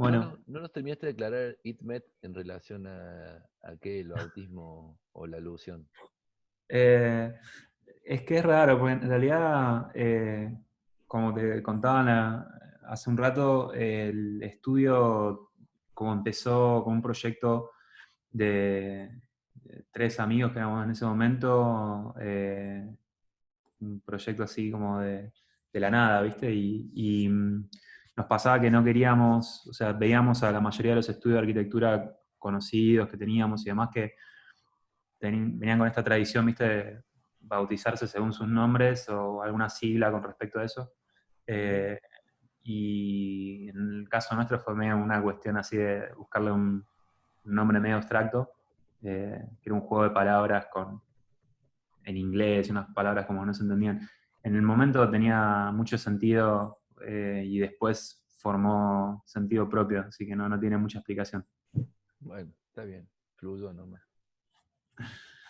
Bueno, No nos terminaste de aclarar ITMET en relación a qué, el autismo o la alusión. eh, es que es raro, porque en realidad, como te contaba hace un rato, el estudio como empezó con un proyecto de tres amigos que éramos en ese momento, un proyecto así como de la nada, ¿viste? Y nos pasaba que no queríamos, o sea, veíamos a la mayoría de los estudios de arquitectura conocidos que teníamos y demás que venían con esta tradición, ¿viste? De bautizarse según sus nombres o alguna sigla con respecto a eso. Ujú. Eh, y en el caso nuestro fue medio una cuestión así de buscarle un nombre medio abstracto, que era un juego de palabras en inglés, unas palabras como no se entendían. En el momento tenía mucho sentido, y después formó sentido propio, así que no tiene mucha explicación. Bueno, está bien, fluyó nomás.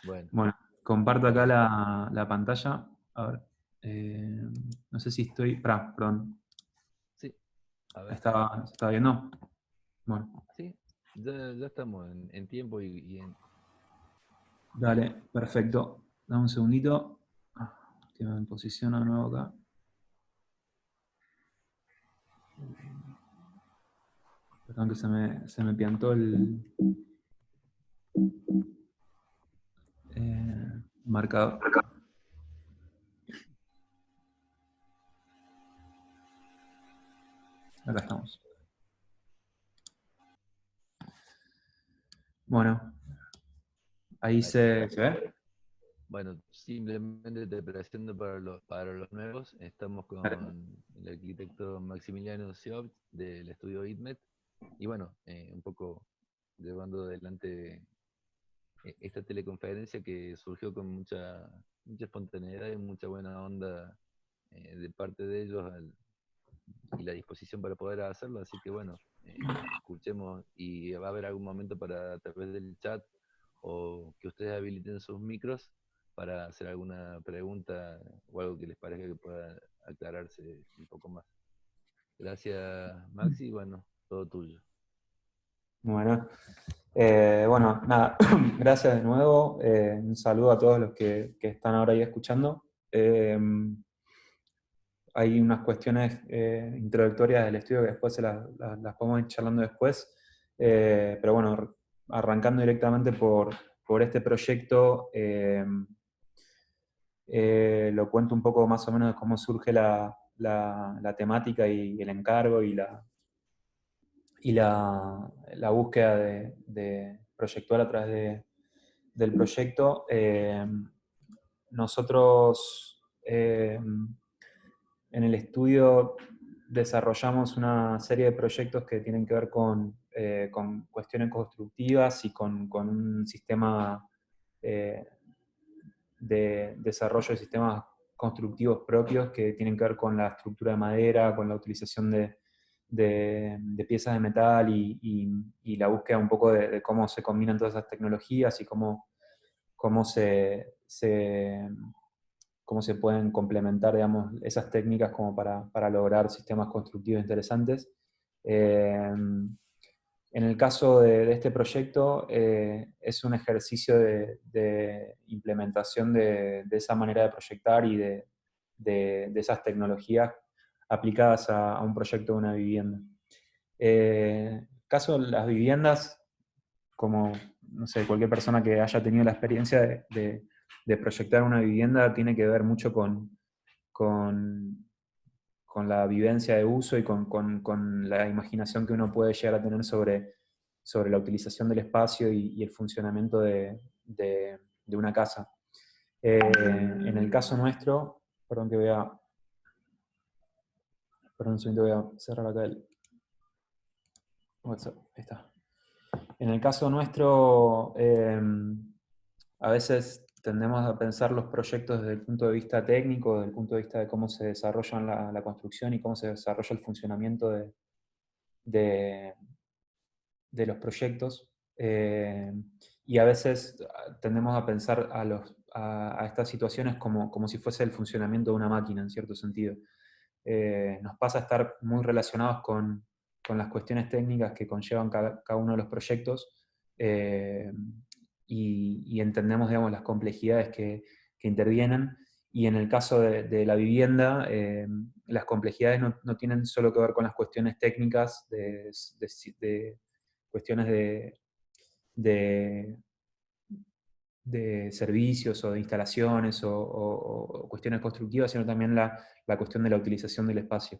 Bueno, Bueno, comparto acá bueno, la pantalla. A ver, eh, no sé si estoy. Perdón. sí, a ver, ¿Estaba viendo? Bueno, sí, ya estamos en tiempo y en... dale, perfecto. Dame un segundito. Que me posiciona de nuevo acá. Perdón que se me piantó el marcador. Acá estamos. Bueno, ahí Ahí. se ve. Bueno, simplemente te presento para los nuevos. Estamos Dale. con el arquitecto Maximiliano Siob del estudio ITMET. Y bueno, un poco llevando adelante esta teleconferencia que surgió con mucha espontaneidad y mucha buena onda de parte de ellos y la disposición para poder hacerlo. Así que bueno, escuchemos y va a haber algún momento para a través del chat o que ustedes habiliten sus micros para hacer alguna pregunta o algo que les parezca que pueda aclararse un poco más. Gracias, Maxi. Bueno, todo tuyo. Bueno, bueno, nada, gracias de nuevo. Un saludo a todos los que están ahora ahí escuchando. Hay unas cuestiones introductorias del estudio que después las podemos ir charlando después. Pero bueno, arrancando directamente por este proyecto, lo cuento un poco más o menos de cómo surge la temática y el encargo y la búsqueda de proyectual a través del proyecto. Nosotros en el estudio desarrollamos una serie de proyectos que tienen que ver con cuestiones constructivas y con un sistema eh, de desarrollo de sistemas constructivos propios que tienen que ver con la estructura de madera, con la utilización de piezas de metal y la búsqueda un poco de cómo se combinan todas esas tecnologías y cómo se pueden complementar, digamos, esas técnicas como para lograr sistemas constructivos interesantes. En el caso de este proyecto, es un ejercicio de implementación de esa manera de proyectar y de esas tecnologías aplicadas a un proyecto de una vivienda. Caso de las viviendas, como no sé, cualquier persona que haya tenido la experiencia de proyectar una vivienda, tiene que ver mucho con, con la vivencia de uso y con la imaginación que uno puede llegar a tener sobre la utilización del espacio y el funcionamiento de una casa. En el caso nuestro, perdón que perdón un segundo, voy a cerrar acá el WhatsApp. Ahí está. En el caso nuestro, a veces tendemos a pensar los proyectos desde el punto de vista técnico, desde el punto de vista de cómo se desarrolla la construcción y cómo se desarrolla el funcionamiento de, de los proyectos. Y a veces tendemos a pensar a estas situaciones como si fuese el funcionamiento de una máquina, en cierto sentido. Nos pasa a estar muy relacionados las cuestiones técnicas que conllevan cada uno de los proyectos, y entendemos, digamos, las complejidades que intervienen. Y en el caso de la vivienda, las complejidades no tienen solo que ver con las cuestiones técnicas, de cuestiones de, de servicios o de instalaciones o cuestiones constructivas, sino también la cuestión de la utilización del espacio.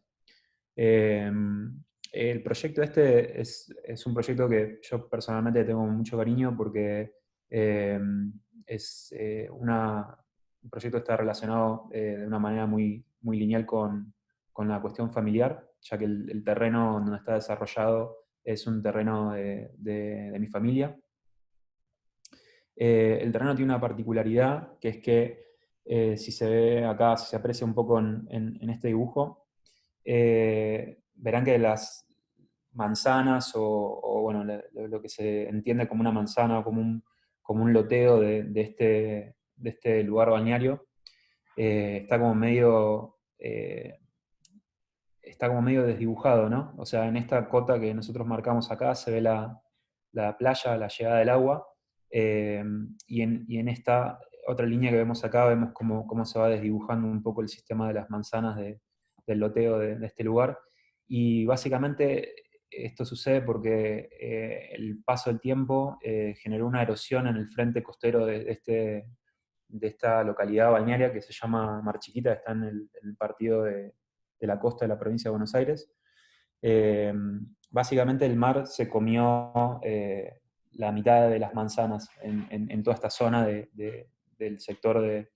El proyecto este es un proyecto que yo personalmente tengo mucho cariño porque es un proyecto que está relacionado de una manera muy lineal con la cuestión familiar, ya que el terreno donde está desarrollado es un terreno de mi familia. El terreno tiene una particularidad, que es que si se ve acá, si se aprecia un poco en este dibujo, verán que las manzanas o bueno, lo que se entiende como una manzana o como un loteo de este lugar balneario, está como medio desdibujado, ¿no? O sea, en esta cota que nosotros marcamos acá se ve la playa, la llegada del agua, y en esta otra línea que vemos acá vemos cómo se va desdibujando un poco el sistema de las manzanas del loteo de este lugar. Y básicamente esto sucede porque el paso del tiempo generó una erosión en el frente costero de esta localidad balnearia que se llama Mar Chiquita, que está en el partido de la costa de la provincia de Buenos Aires. Eh, Básicamente el mar se comió la mitad de las manzanas en toda esta zona del sector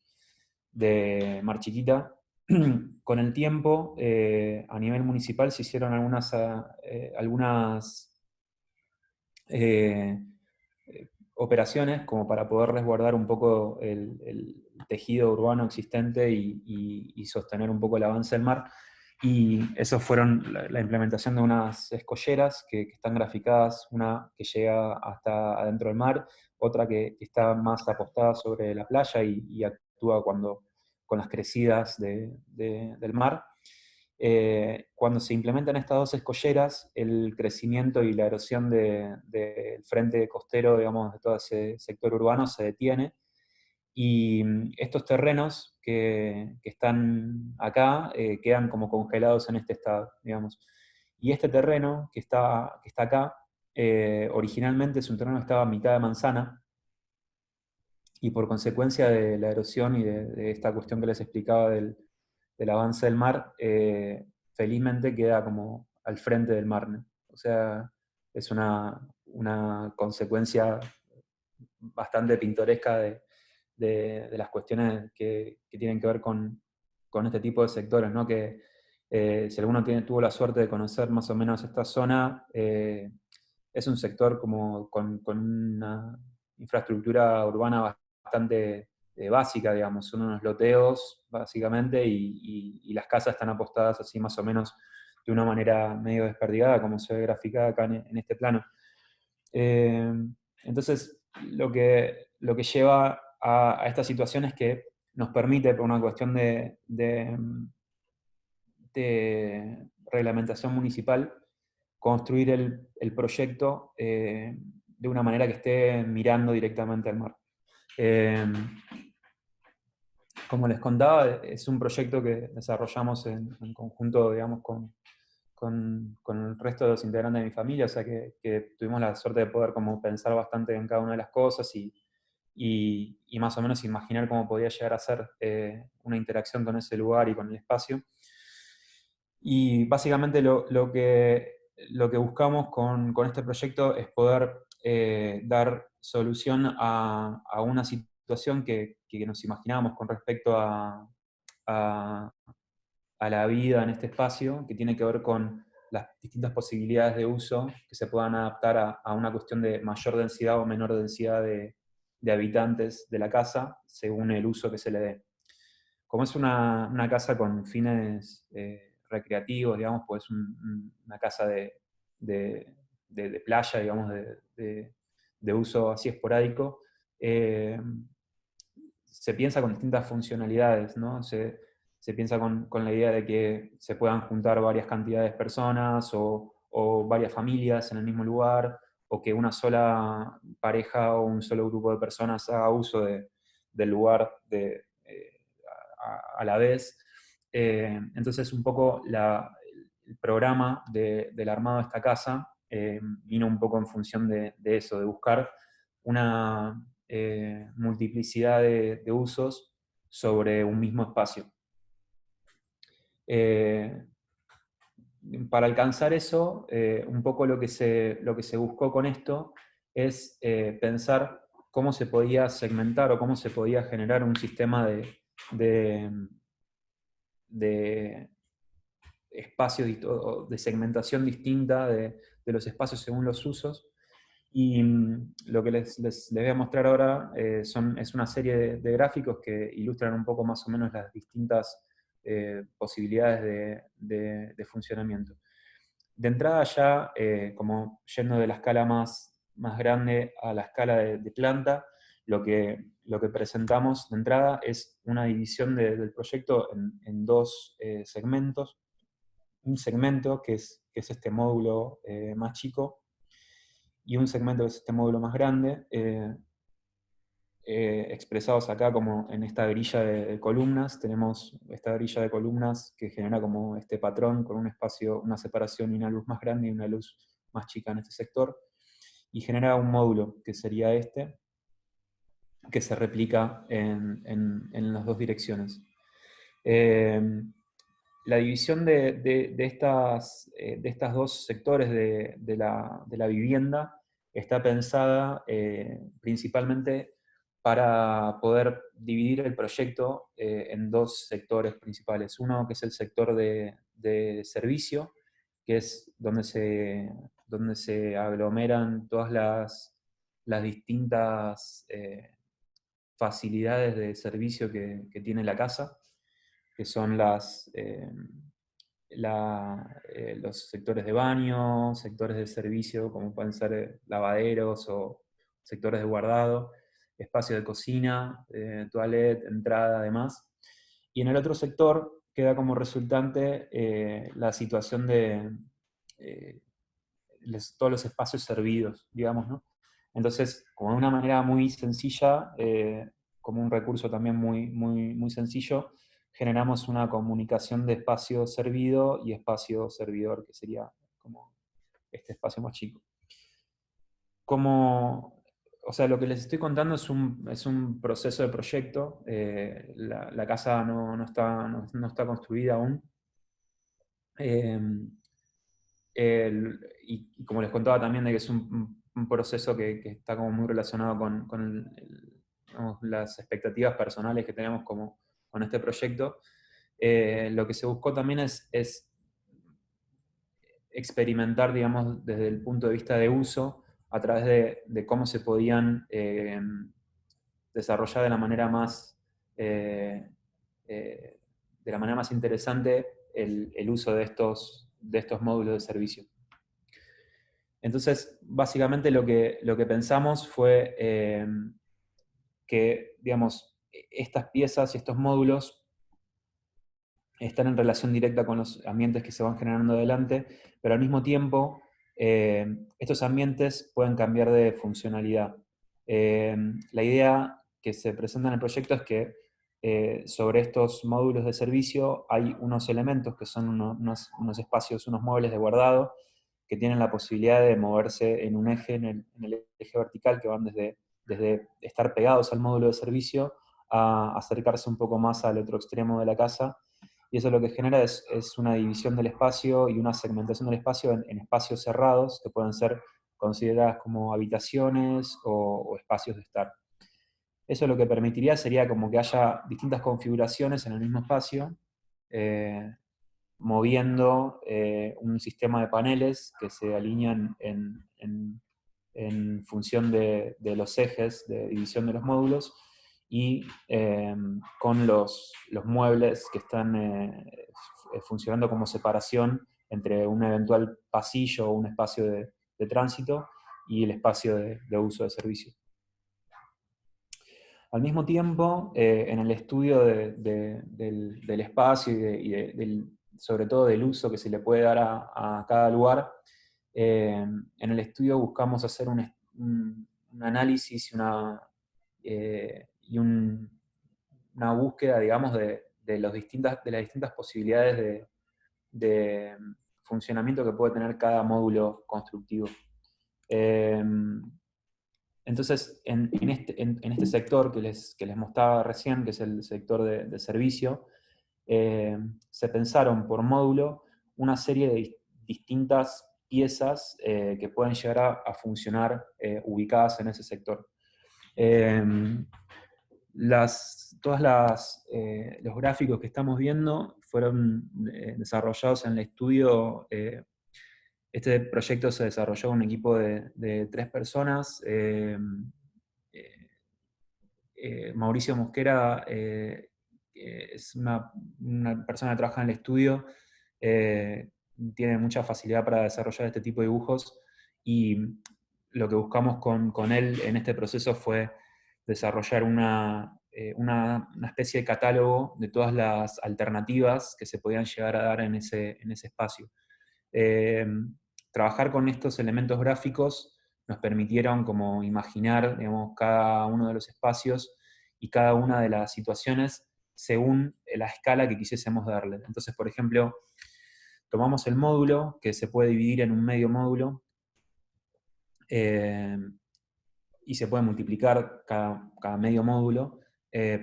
de Mar Chiquita. Con el tiempo, a nivel municipal se hicieron algunas eh, operaciones como para poder resguardar un poco el tejido urbano existente y sostener un poco el avance del mar. Y eso fueron la implementación de unas escolleras que están graficadas, una que llega hasta adentro del mar, otra que está más apostada sobre la playa y actúa con las crecidas del mar. Cuando se implementan estas dos escolleras, el crecimiento y la erosión del frente costero, digamos, de todo ese sector urbano se detiene, y estos terrenos que están acá quedan como congelados en este estado, digamos. Y este terreno que está acá, originalmente es un terreno que estaba a mitad de manzana, y por consecuencia de la erosión y de esta cuestión que les explicaba del avance del mar, felizmente queda como al frente del mar, ¿no? O sea, es una consecuencia bastante pintoresca de las cuestiones que tienen que ver con este tipo de sectores, ¿no? Que si alguno tuvo la suerte de conocer más o menos esta zona, es un sector como con una infraestructura urbana bastante básica, digamos. Son unos loteos, básicamente, y las casas están apostadas así más o menos de una manera medio desperdigada, como se ve graficada acá en este plano. Eh, entonces, lo que lleva a esta situación es que nos permite, por una cuestión de reglamentación municipal, construir el proyecto de una manera que esté mirando directamente al mar. Como les contaba, es un proyecto que desarrollamos en conjunto, digamos, con el resto de los integrantes de mi familia, o sea que tuvimos la suerte de poder como pensar bastante en cada una de las cosas y más o menos imaginar cómo podía llegar a ser una interacción con ese lugar y con el espacio. Y básicamente lo que buscamos con este proyecto es poder dar solución a una situación que nos imaginábamos con respecto a, a la vida en este espacio, que tiene que ver con las distintas posibilidades de uso que se puedan adaptar a una cuestión de mayor densidad o menor densidad de habitantes de la casa, según el uso que se le dé. Como es una casa con fines recreativos, digamos, pues una casa de playa, digamos, de uso así esporádico, se piensa con distintas funcionalidades, ¿no? Se piensa con la idea de que se puedan juntar varias cantidades de personas o o varias familias en el mismo lugar, o que una sola pareja o un solo grupo de personas haga uso del lugar a la vez. Entonces un poco el programa del armado de esta casa vino un poco en función de eso, de buscar una multiplicidad de usos sobre un mismo espacio. Para alcanzar eso, un poco lo que se buscó con esto es pensar cómo se podía segmentar o cómo se podía generar un sistema de espacios de segmentación distinta de los espacios según los usos. Y lo que les voy a mostrar ahora es una serie de gráficos que ilustran un poco más o menos las distintas posibilidades de funcionamiento. De entrada ya, como yendo de la escala más grande a la escala de planta, lo que presentamos de entrada es una división del proyecto en dos segmentos. Un segmento que es este módulo más chico, y un segmento que es este módulo más grande, expresados acá como en esta grilla de columnas. Tenemos esta grilla de columnas que genera como este patrón con un espacio, una separación y una luz más grande y una luz más chica en este sector, y genera un módulo que sería este, que se replica en las dos direcciones. La división de estas dos sectores de la vivienda está pensada principalmente para poder dividir el proyecto en dos sectores principales. Uno que es el sector de servicio, que es donde se aglomeran todas las distintas facilidades de servicio que tiene la casa, que son los sectores de baño, sectores de servicio, como pueden ser lavaderos o sectores de guardado, espacio de cocina, toilet, entrada, además. Y en el otro sector queda como resultante la situación de todos los espacios servidos, digamos, ¿no? Entonces, como de una manera muy sencilla, como un recurso también muy sencillo, generamos una comunicación de espacio servido y espacio servidor, que sería como este espacio más chico. O sea, lo que les estoy contando es un proceso de proyecto. La casa no está construida aún. Y como les contaba también, de que es un proceso que está como muy relacionado con digamos, las expectativas personales que tenemos con este proyecto. Lo que se buscó también es experimentar, digamos, desde el punto de vista de uso, a través de cómo se podían desarrollar de la manera eh, de la manera más interesante el uso de estos módulos de servicio. Entonces, básicamente lo que pensamos fue que, digamos, estas piezas y estos módulos están en relación directa con los ambientes que se van generando adelante, pero al mismo tiempo estos ambientes pueden cambiar de funcionalidad. La idea que se presenta en el proyecto es que sobre estos módulos de servicio hay unos elementos que son unos espacios, unos muebles de guardado, que tienen la posibilidad de moverse en un eje, en el eje vertical, que van desde estar pegados al módulo de servicio a acercarse un poco más al otro extremo de la casa. Y eso lo que genera es una división del espacio y una segmentación del espacio en espacios cerrados, que pueden ser consideradas como habitaciones o espacios de estar. Eso lo que permitiría sería como que haya distintas configuraciones en el mismo espacio, moviendo un sistema de paneles que se alinean en función de los ejes de división de los módulos, y con los muebles que están funcionando como separación entre un eventual pasillo o un espacio de tránsito y el espacio de uso de servicio. Al mismo tiempo, en el estudio del espacio y sobre todo del uso que se le puede dar a cada lugar, En el estudio buscamos hacer un análisis una búsqueda, digamos, de las distintas posibilidades de funcionamiento que puede tener cada módulo constructivo. Entonces, en este sector que les mostraba recién, que es el sector de servicio, se pensaron por módulo una serie de distintas piezas que pueden llegar a funcionar ubicadas en ese sector. Los gráficos que estamos viendo fueron desarrollados en el estudio. Este proyecto se desarrolló en un equipo de 3 personas. Mauricio Mosquera es una persona que trabaja en el estudio, tiene mucha facilidad para desarrollar este tipo de dibujos, y lo que buscamos con él en este proceso fue desarrollar una especie de catálogo de todas las alternativas que se podían llegar a dar en ese espacio. Trabajar con estos elementos gráficos nos permitieron como imaginar, digamos, cada uno de los espacios y cada una de las situaciones según la escala que quisiésemos darle. Entonces, por ejemplo, tomamos el módulo, que se puede dividir en un medio módulo, y se puede multiplicar cada medio módulo,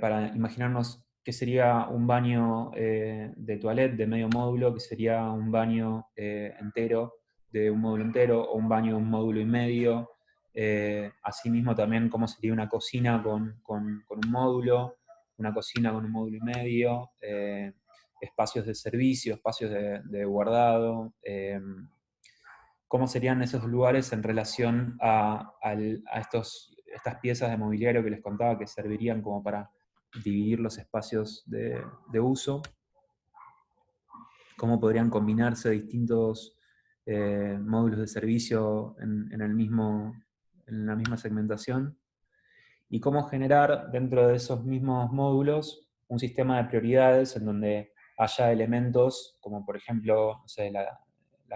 para imaginarnos qué sería un baño de toilette de medio módulo, que sería un baño entero de un módulo entero, o un baño de un módulo y medio. Asimismo también cómo sería una cocina con un módulo, una cocina con un módulo y medio, espacios de servicio, espacios de guardado, cómo serían esos lugares en relación a estas piezas de mobiliario que les contaba que servirían como para dividir los espacios de uso, cómo podrían combinarse distintos módulos de servicio en la misma segmentación, y cómo generar dentro de esos mismos módulos un sistema de prioridades en donde haya elementos como, por ejemplo, no sé, la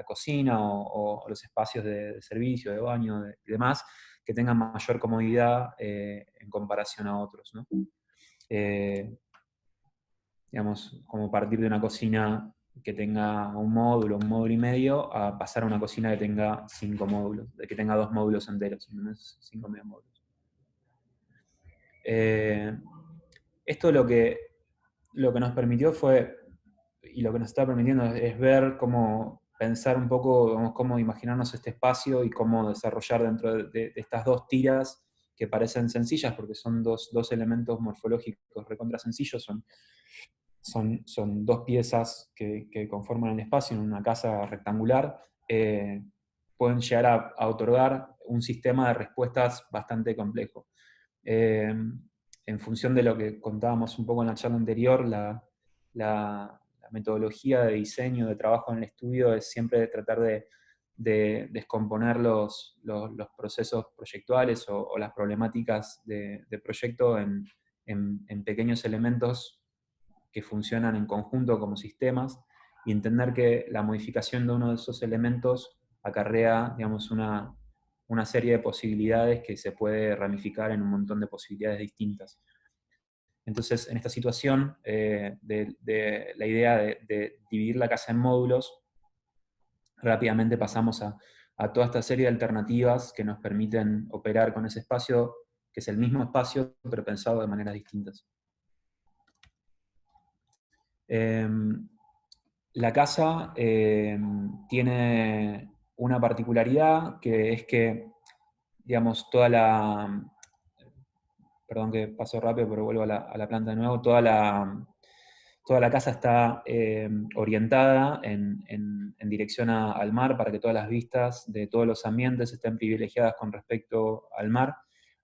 cocina o los espacios de servicio, de baño y demás, que tengan mayor comodidad en comparación a otros, ¿no? Digamos, como partir de una cocina que tenga un módulo y medio, a pasar a una cocina que tenga 5 módulos, de que tenga 2 módulos enteros, no es 5 medio módulos. Esto lo que nos permitió fue, y lo que nos está permitiendo es ver cómo pensar un poco, cómo imaginarnos este espacio y cómo desarrollar dentro de estas 2 tiras que parecen sencillas, porque son dos elementos morfológicos recontra sencillos, son 2 piezas que conforman el espacio en una casa rectangular, pueden llegar a otorgar un sistema de respuestas bastante complejo. En función de lo que contábamos un poco en la charla anterior, la metodología de diseño, de trabajo en el estudio es siempre tratar de descomponer los procesos proyectuales o las problemáticas de proyecto en pequeños elementos que funcionan en conjunto como sistemas, y entender que la modificación de uno de esos elementos acarrea, digamos, una serie de posibilidades que se puede ramificar en un montón de posibilidades distintas. Entonces, en esta situación, de la idea de dividir la casa en módulos, rápidamente pasamos a toda esta serie de alternativas que nos permiten operar con ese espacio, que es el mismo espacio, pero pensado de maneras distintas. La casa tiene una particularidad, que es que, digamos, perdón que paso rápido, pero vuelvo a la planta de nuevo, toda la casa está orientada en dirección al mar, para que todas las vistas de todos los ambientes estén privilegiadas con respecto al mar.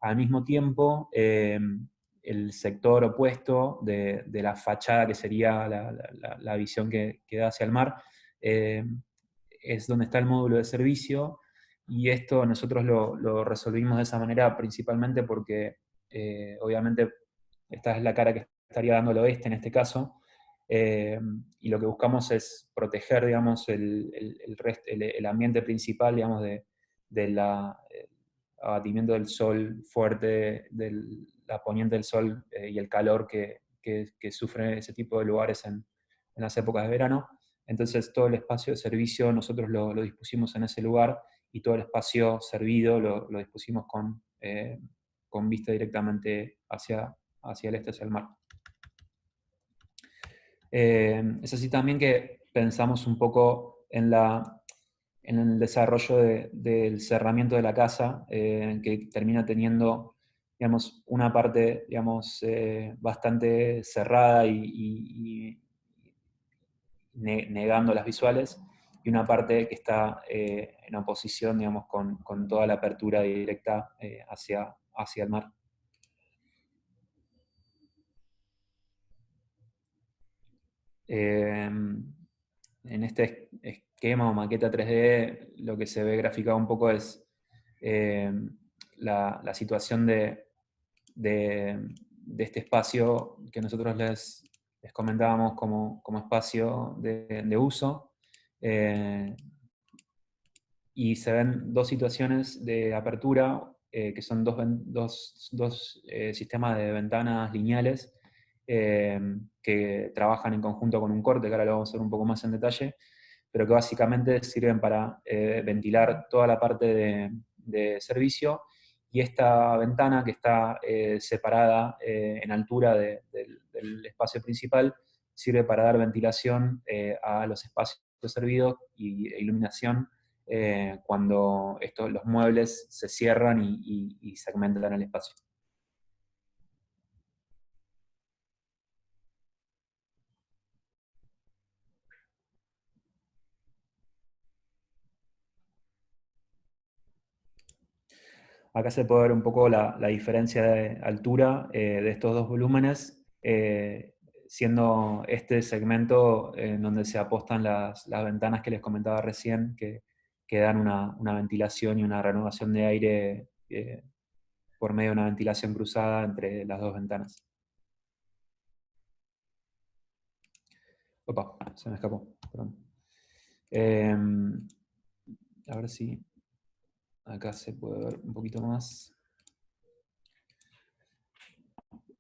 Al mismo tiempo, el sector opuesto de la fachada, que sería la visión que da hacia el mar, es donde está el módulo de servicio, y esto nosotros lo resolvimos de esa manera principalmente porque obviamente esta es la cara que estaría dando el oeste en este caso, y lo que buscamos es proteger, digamos, el ambiente principal, digamos, del abatimiento del sol fuerte, de la poniente del sol y el calor que sufren ese tipo de lugares en las épocas de verano. Entonces todo el espacio de servicio nosotros lo dispusimos en ese lugar, y todo el espacio servido lo dispusimos con vista directamente hacia el este, hacia el mar. Es así también que pensamos un poco en el desarrollo del cerramiento de la casa, que termina teniendo, digamos, una parte, digamos, bastante cerrada y negando las visuales, y una parte que está en oposición, digamos, con toda la apertura directa hacia el mar. En este esquema o maqueta 3D, lo que se ve graficado un poco es la situación de este espacio que nosotros les comentábamos como espacio de uso. Y se ven dos situaciones de apertura, que son dos sistemas de ventanas lineales que trabajan en conjunto con un corte, que ahora lo vamos a ver un poco más en detalle, pero que básicamente sirven para ventilar toda la parte de servicio, y esta ventana que está separada en altura del espacio principal sirve para dar ventilación a los espacios servidos e iluminación cuando los muebles se cierran y segmentan el espacio. Acá se puede ver un poco la diferencia de altura de estos dos volúmenes, siendo este segmento en donde se apostan las ventanas que les comentaba recién, que dan una ventilación y una renovación de aire por medio de una ventilación cruzada entre las dos ventanas. Opa, se me escapó, perdón. A ver si acá se puede ver un poquito más.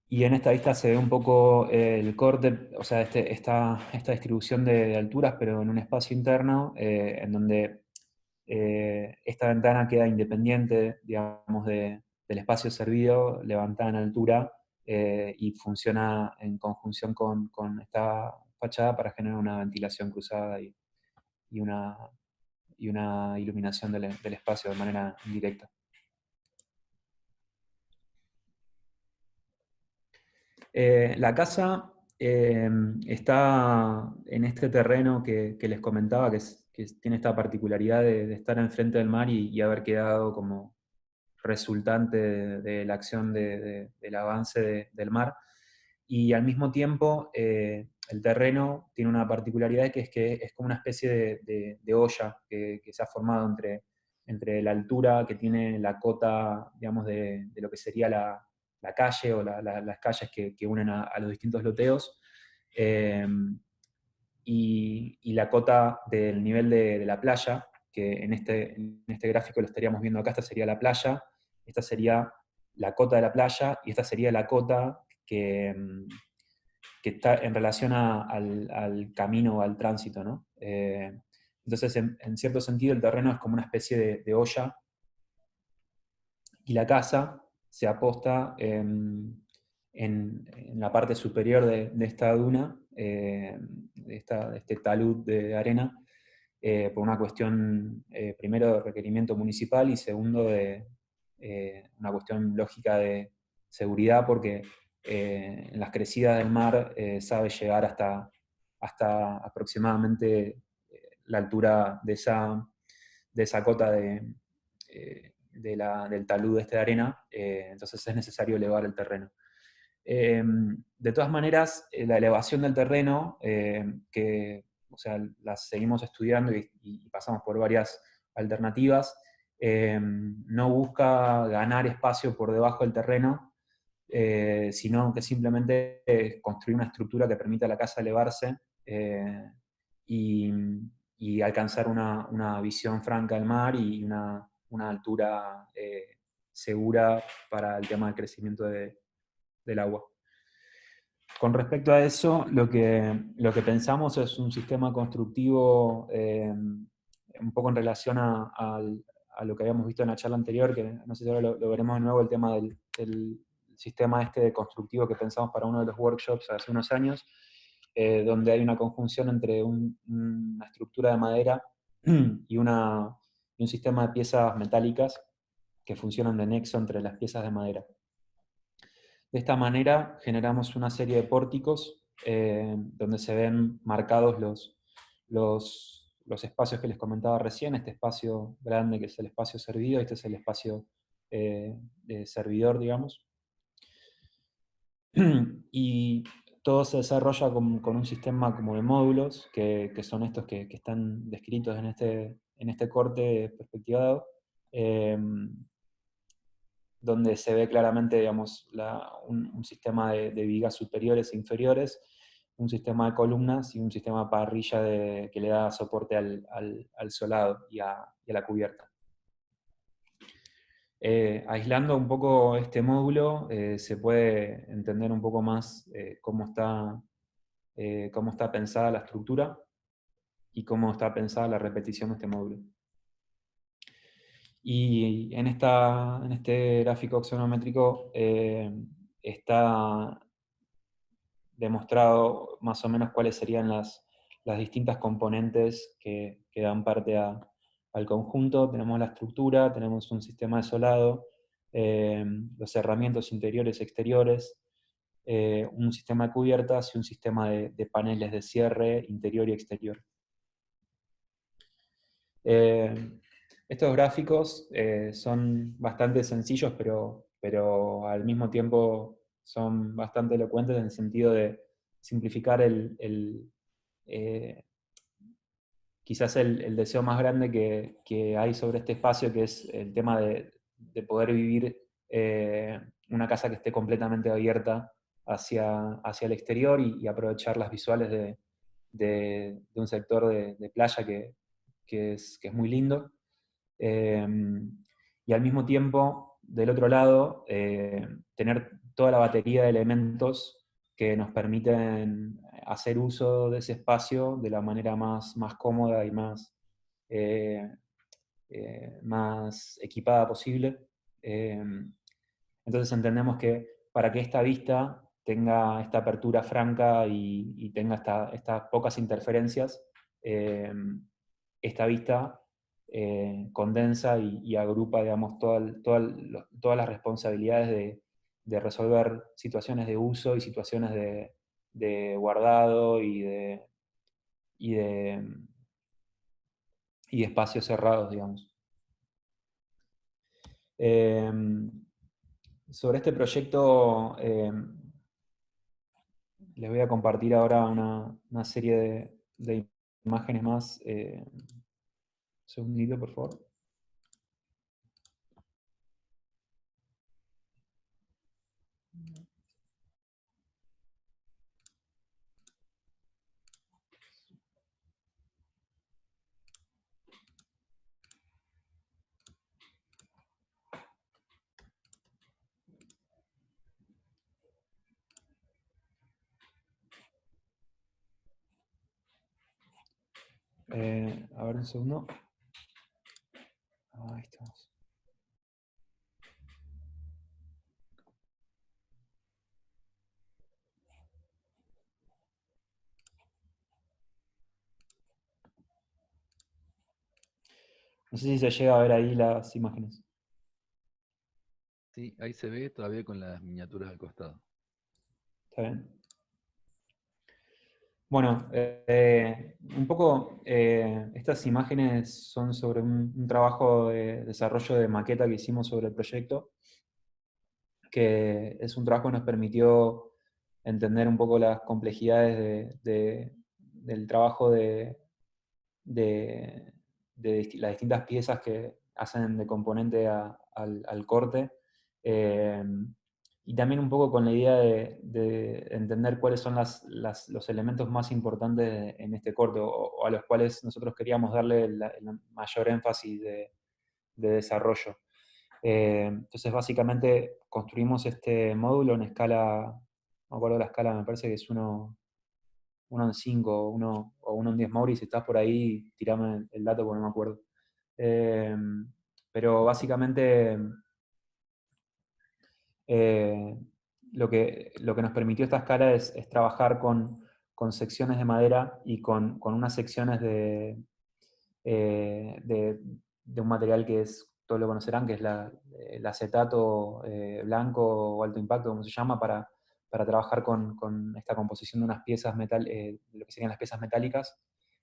Y en esta vista se ve un poco el corte, o sea, esta distribución de alturas, pero en un espacio interno, en donde esta ventana queda independiente, digamos, del espacio servido, levantada en altura, y funciona en conjunción con esta fachada para generar una ventilación cruzada y una iluminación del espacio de manera indirecta. La casa está en este terreno que les comentaba, que tiene esta particularidad de estar enfrente del mar y haber quedado como resultante de la acción del avance del mar. Y al mismo tiempo, el terreno tiene una particularidad, que es como una especie de olla que se ha formado entre la altura que tiene la cota, digamos, de lo que sería la calle o las calles que unen a los distintos loteos, y la cota del nivel de la playa, que en este gráfico lo estaríamos viendo acá. Esta sería la playa, esta sería la cota de la playa, y esta sería la cota que está en relación al camino o al tránsito, ¿no? Entonces, en cierto sentido, el terreno es como una especie de olla, y la casa se aposta en la parte superior de esta duna, de este talud de arena, por una cuestión, primero, de requerimiento municipal, y segundo, de una cuestión lógica de seguridad, porque en las crecidas del mar sabe llegar hasta aproximadamente la altura de esa cota del talud de arena, entonces es necesario elevar el terreno. De todas maneras, la elevación del terreno, o sea, la seguimos estudiando y pasamos por varias alternativas, no busca ganar espacio por debajo del terreno, sino que simplemente construir una estructura que permita a la casa elevarse y, y alcanzar una visión franca del mar y una altura segura para el tema del crecimiento del agua. Con respecto a eso, lo que pensamos es un sistema constructivo un poco en relación a lo que habíamos visto en la charla anterior, que no sé si ahora lo veremos de nuevo, el tema del sistema este constructivo que pensamos para uno de los workshops hace unos años, donde hay una conjunción entre una estructura de madera y un sistema de piezas metálicas que funcionan de nexo entre las piezas de madera. De esta manera generamos una serie de pórticos donde se ven marcados los espacios que les comentaba recién, este espacio grande que es el espacio servido, este es el espacio de servidor, digamos. Y todo se desarrolla con un sistema como de módulos, que son estos que están descritos en este corte perspectivado, donde se ve claramente, digamos, un sistema de vigas superiores e inferiores, un sistema de columnas y un sistema de parrilla que le da soporte al solado y a la cubierta. Aislando un poco este módulo, se puede entender un poco más cómo está pensada la estructura y cómo está pensada la repetición de este módulo. Y en este gráfico axonométrico está demostrado más o menos cuáles serían las distintas componentes que dan parte al conjunto. Tenemos la estructura, tenemos un sistema de solado, los cerramientos interiores y exteriores, un sistema de cubiertas y un sistema de paneles de cierre interior y exterior. Estos gráficos son bastante sencillos, pero al mismo tiempo son bastante elocuentes en el sentido de simplificar quizás el deseo más grande que hay sobre este espacio, que es el tema de poder vivir una casa que esté completamente abierta hacia el exterior y aprovechar las visuales de un sector de playa que es muy lindo. Y al mismo tiempo, del otro lado, tener toda la batería de elementos que nos permiten hacer uso de ese espacio de la manera más cómoda y más equipada posible. Entonces entendemos que para que esta vista tenga esta apertura franca y tenga estas pocas interferencias, esta vista condensa y agrupa, digamos, todas las responsabilidades de resolver situaciones de uso y situaciones de guardado y de espacios cerrados, digamos. Sobre este proyecto les voy a compartir ahora una serie de imágenes más. Un segundito, por favor. A ver un segundo. Ahí estamos. No sé si se llega a ver ahí las imágenes. Sí, ahí se ve todavía con las miniaturas al costado. ¿Está bien? Bueno, un poco estas imágenes son sobre un trabajo de desarrollo de maqueta que hicimos sobre el proyecto, que es un trabajo que nos permitió entender un poco las complejidades del trabajo de las distintas piezas que hacen de componente al corte. y también un poco con la idea de entender cuáles son los elementos más importantes en este corte, o a los cuales nosotros queríamos darle el mayor énfasis de desarrollo. Entonces, básicamente, construimos este módulo en escala, no me acuerdo la escala, me parece que es 1 en 5 o 1 en 10. Mauri, si estás por ahí, tirame el dato porque no me acuerdo. Pero básicamente eh, lo que nos permitió esta escala es trabajar con secciones de madera y con unas secciones de un material que todos lo conocerán, que es el acetato blanco o alto impacto, como se llama, para trabajar con esta composición de unas piezas lo que serían las piezas metálicas,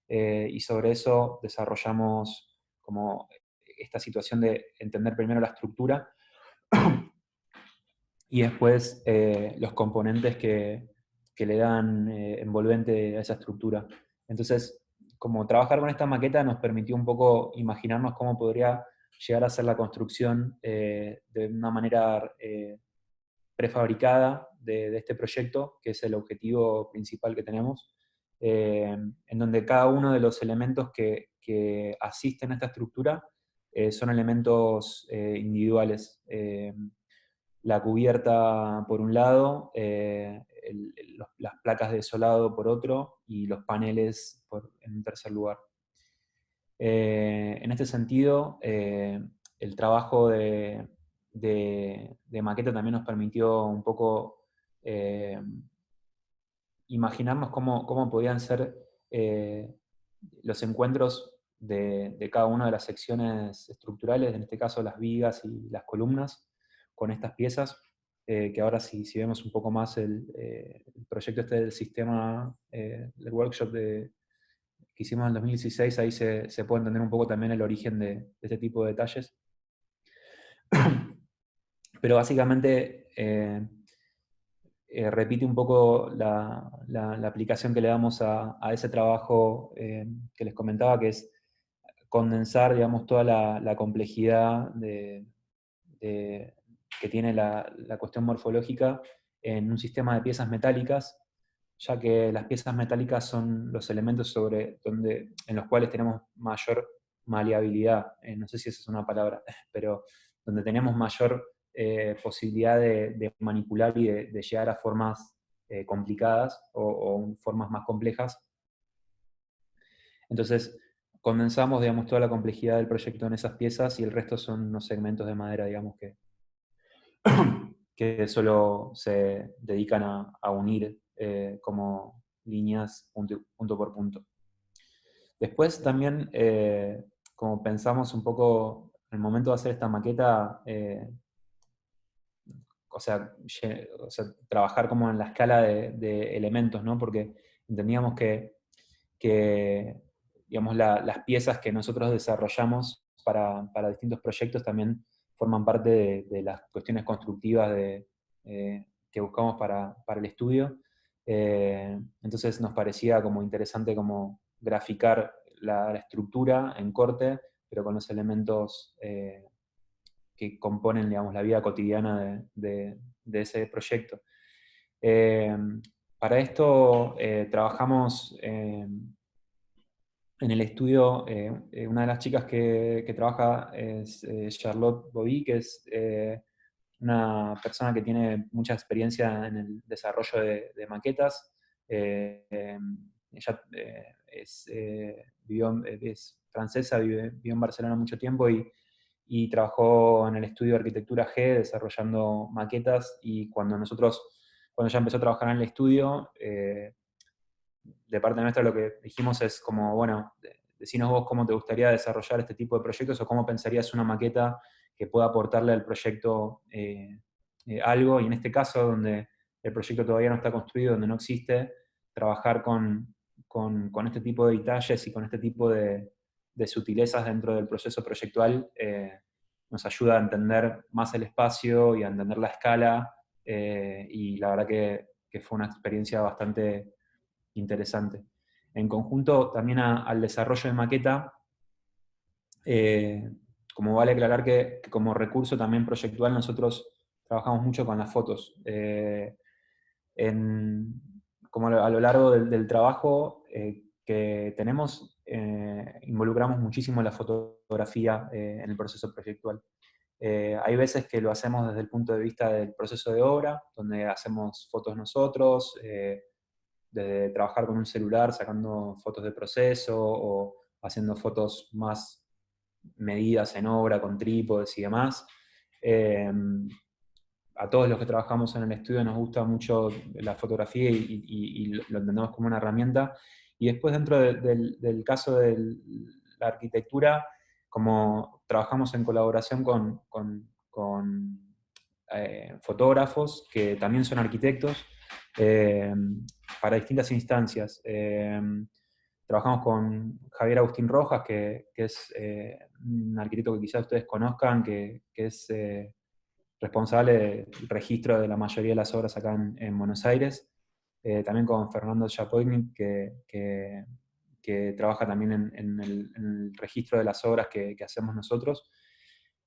y sobre eso desarrollamos como esta situación de entender primero la estructura y después los componentes que le dan envolvente a esa estructura. Entonces, como trabajar con esta maqueta nos permitió un poco imaginarnos cómo podría llegar a ser la construcción de una manera prefabricada de este proyecto, que es el objetivo principal que tenemos, en donde cada uno de los elementos que asisten a esta estructura son elementos individuales. La cubierta por un lado, las placas de solado por otro y los paneles en un tercer lugar. En este sentido, el trabajo de maqueta también nos permitió un poco imaginarnos cómo podían ser los encuentros de cada una de las secciones estructurales, en este caso las vigas y las columnas, con estas piezas, que ahora si vemos un poco más el proyecto este del sistema, del workshop que hicimos en el 2016, ahí se puede entender un poco también el origen de este tipo de detalles. Pero básicamente repite un poco la aplicación que le damos a ese trabajo que les comentaba, que es condensar, digamos, toda la complejidad que tiene la cuestión morfológica en un sistema de piezas metálicas, ya que las piezas metálicas son los elementos en los cuales tenemos mayor maleabilidad, no sé si esa es una palabra, pero donde tenemos mayor posibilidad de manipular y de llegar a formas complicadas o formas más complejas. Entonces, condensamos, digamos, toda la complejidad del proyecto en esas piezas y el resto son unos segmentos de madera, digamos, que solo se dedican a unir como líneas punto por punto. Después también, como pensamos un poco en el momento de hacer esta maqueta, o sea, trabajar como en la escala de elementos, ¿no? Porque entendíamos que digamos, las piezas que nosotros desarrollamos para distintos proyectos también forman parte de las cuestiones constructivas que buscamos para el estudio. Entonces nos parecía como interesante como graficar la estructura en corte, pero con los elementos que componen, digamos, la vida cotidiana de ese proyecto. Para esto trabajamos en el estudio, una de las chicas que trabaja es Charlotte Bobby, que es una persona que tiene mucha experiencia en el desarrollo de maquetas. Ella es francesa, vivió en Barcelona mucho tiempo y trabajó en el estudio de arquitectura G desarrollando maquetas, y cuando ella empezó a trabajar en el estudio, de parte nuestra lo que dijimos es como, bueno, decinos vos cómo te gustaría desarrollar este tipo de proyectos o cómo pensarías una maqueta que pueda aportarle al proyecto algo, y en este caso donde el proyecto todavía no está construido, donde no existe, trabajar con este tipo de detalles y con este tipo de sutilezas dentro del proceso proyectual nos ayuda a entender más el espacio y a entender la escala, y la verdad que fue una experiencia bastante interesante. En conjunto también al desarrollo de maqueta, como vale aclarar que como recurso también proyectual nosotros trabajamos mucho con las fotos. En, como a lo largo del trabajo que tenemos, involucramos muchísimo la fotografía en el proceso proyectual. Hay veces que lo hacemos desde el punto de vista del proceso de obra, donde hacemos fotos nosotros, desde trabajar con un celular, sacando fotos de proceso o haciendo fotos más medidas en obra con trípodes y demás. Eh, a todos los que trabajamos en el estudio nos gusta mucho la fotografía y lo entendemos como una herramienta. Y después dentro del caso de la arquitectura, como trabajamos en colaboración con fotógrafos que también son arquitectos, eh, para distintas instancias. Trabajamos con Javier Agustín Rojas, que es un arquitecto que quizás ustedes conozcan, que es responsable del registro de la mayoría de las obras acá en Buenos Aires. También con Fernando Chapoigny, que trabaja también en el registro de las obras que hacemos nosotros.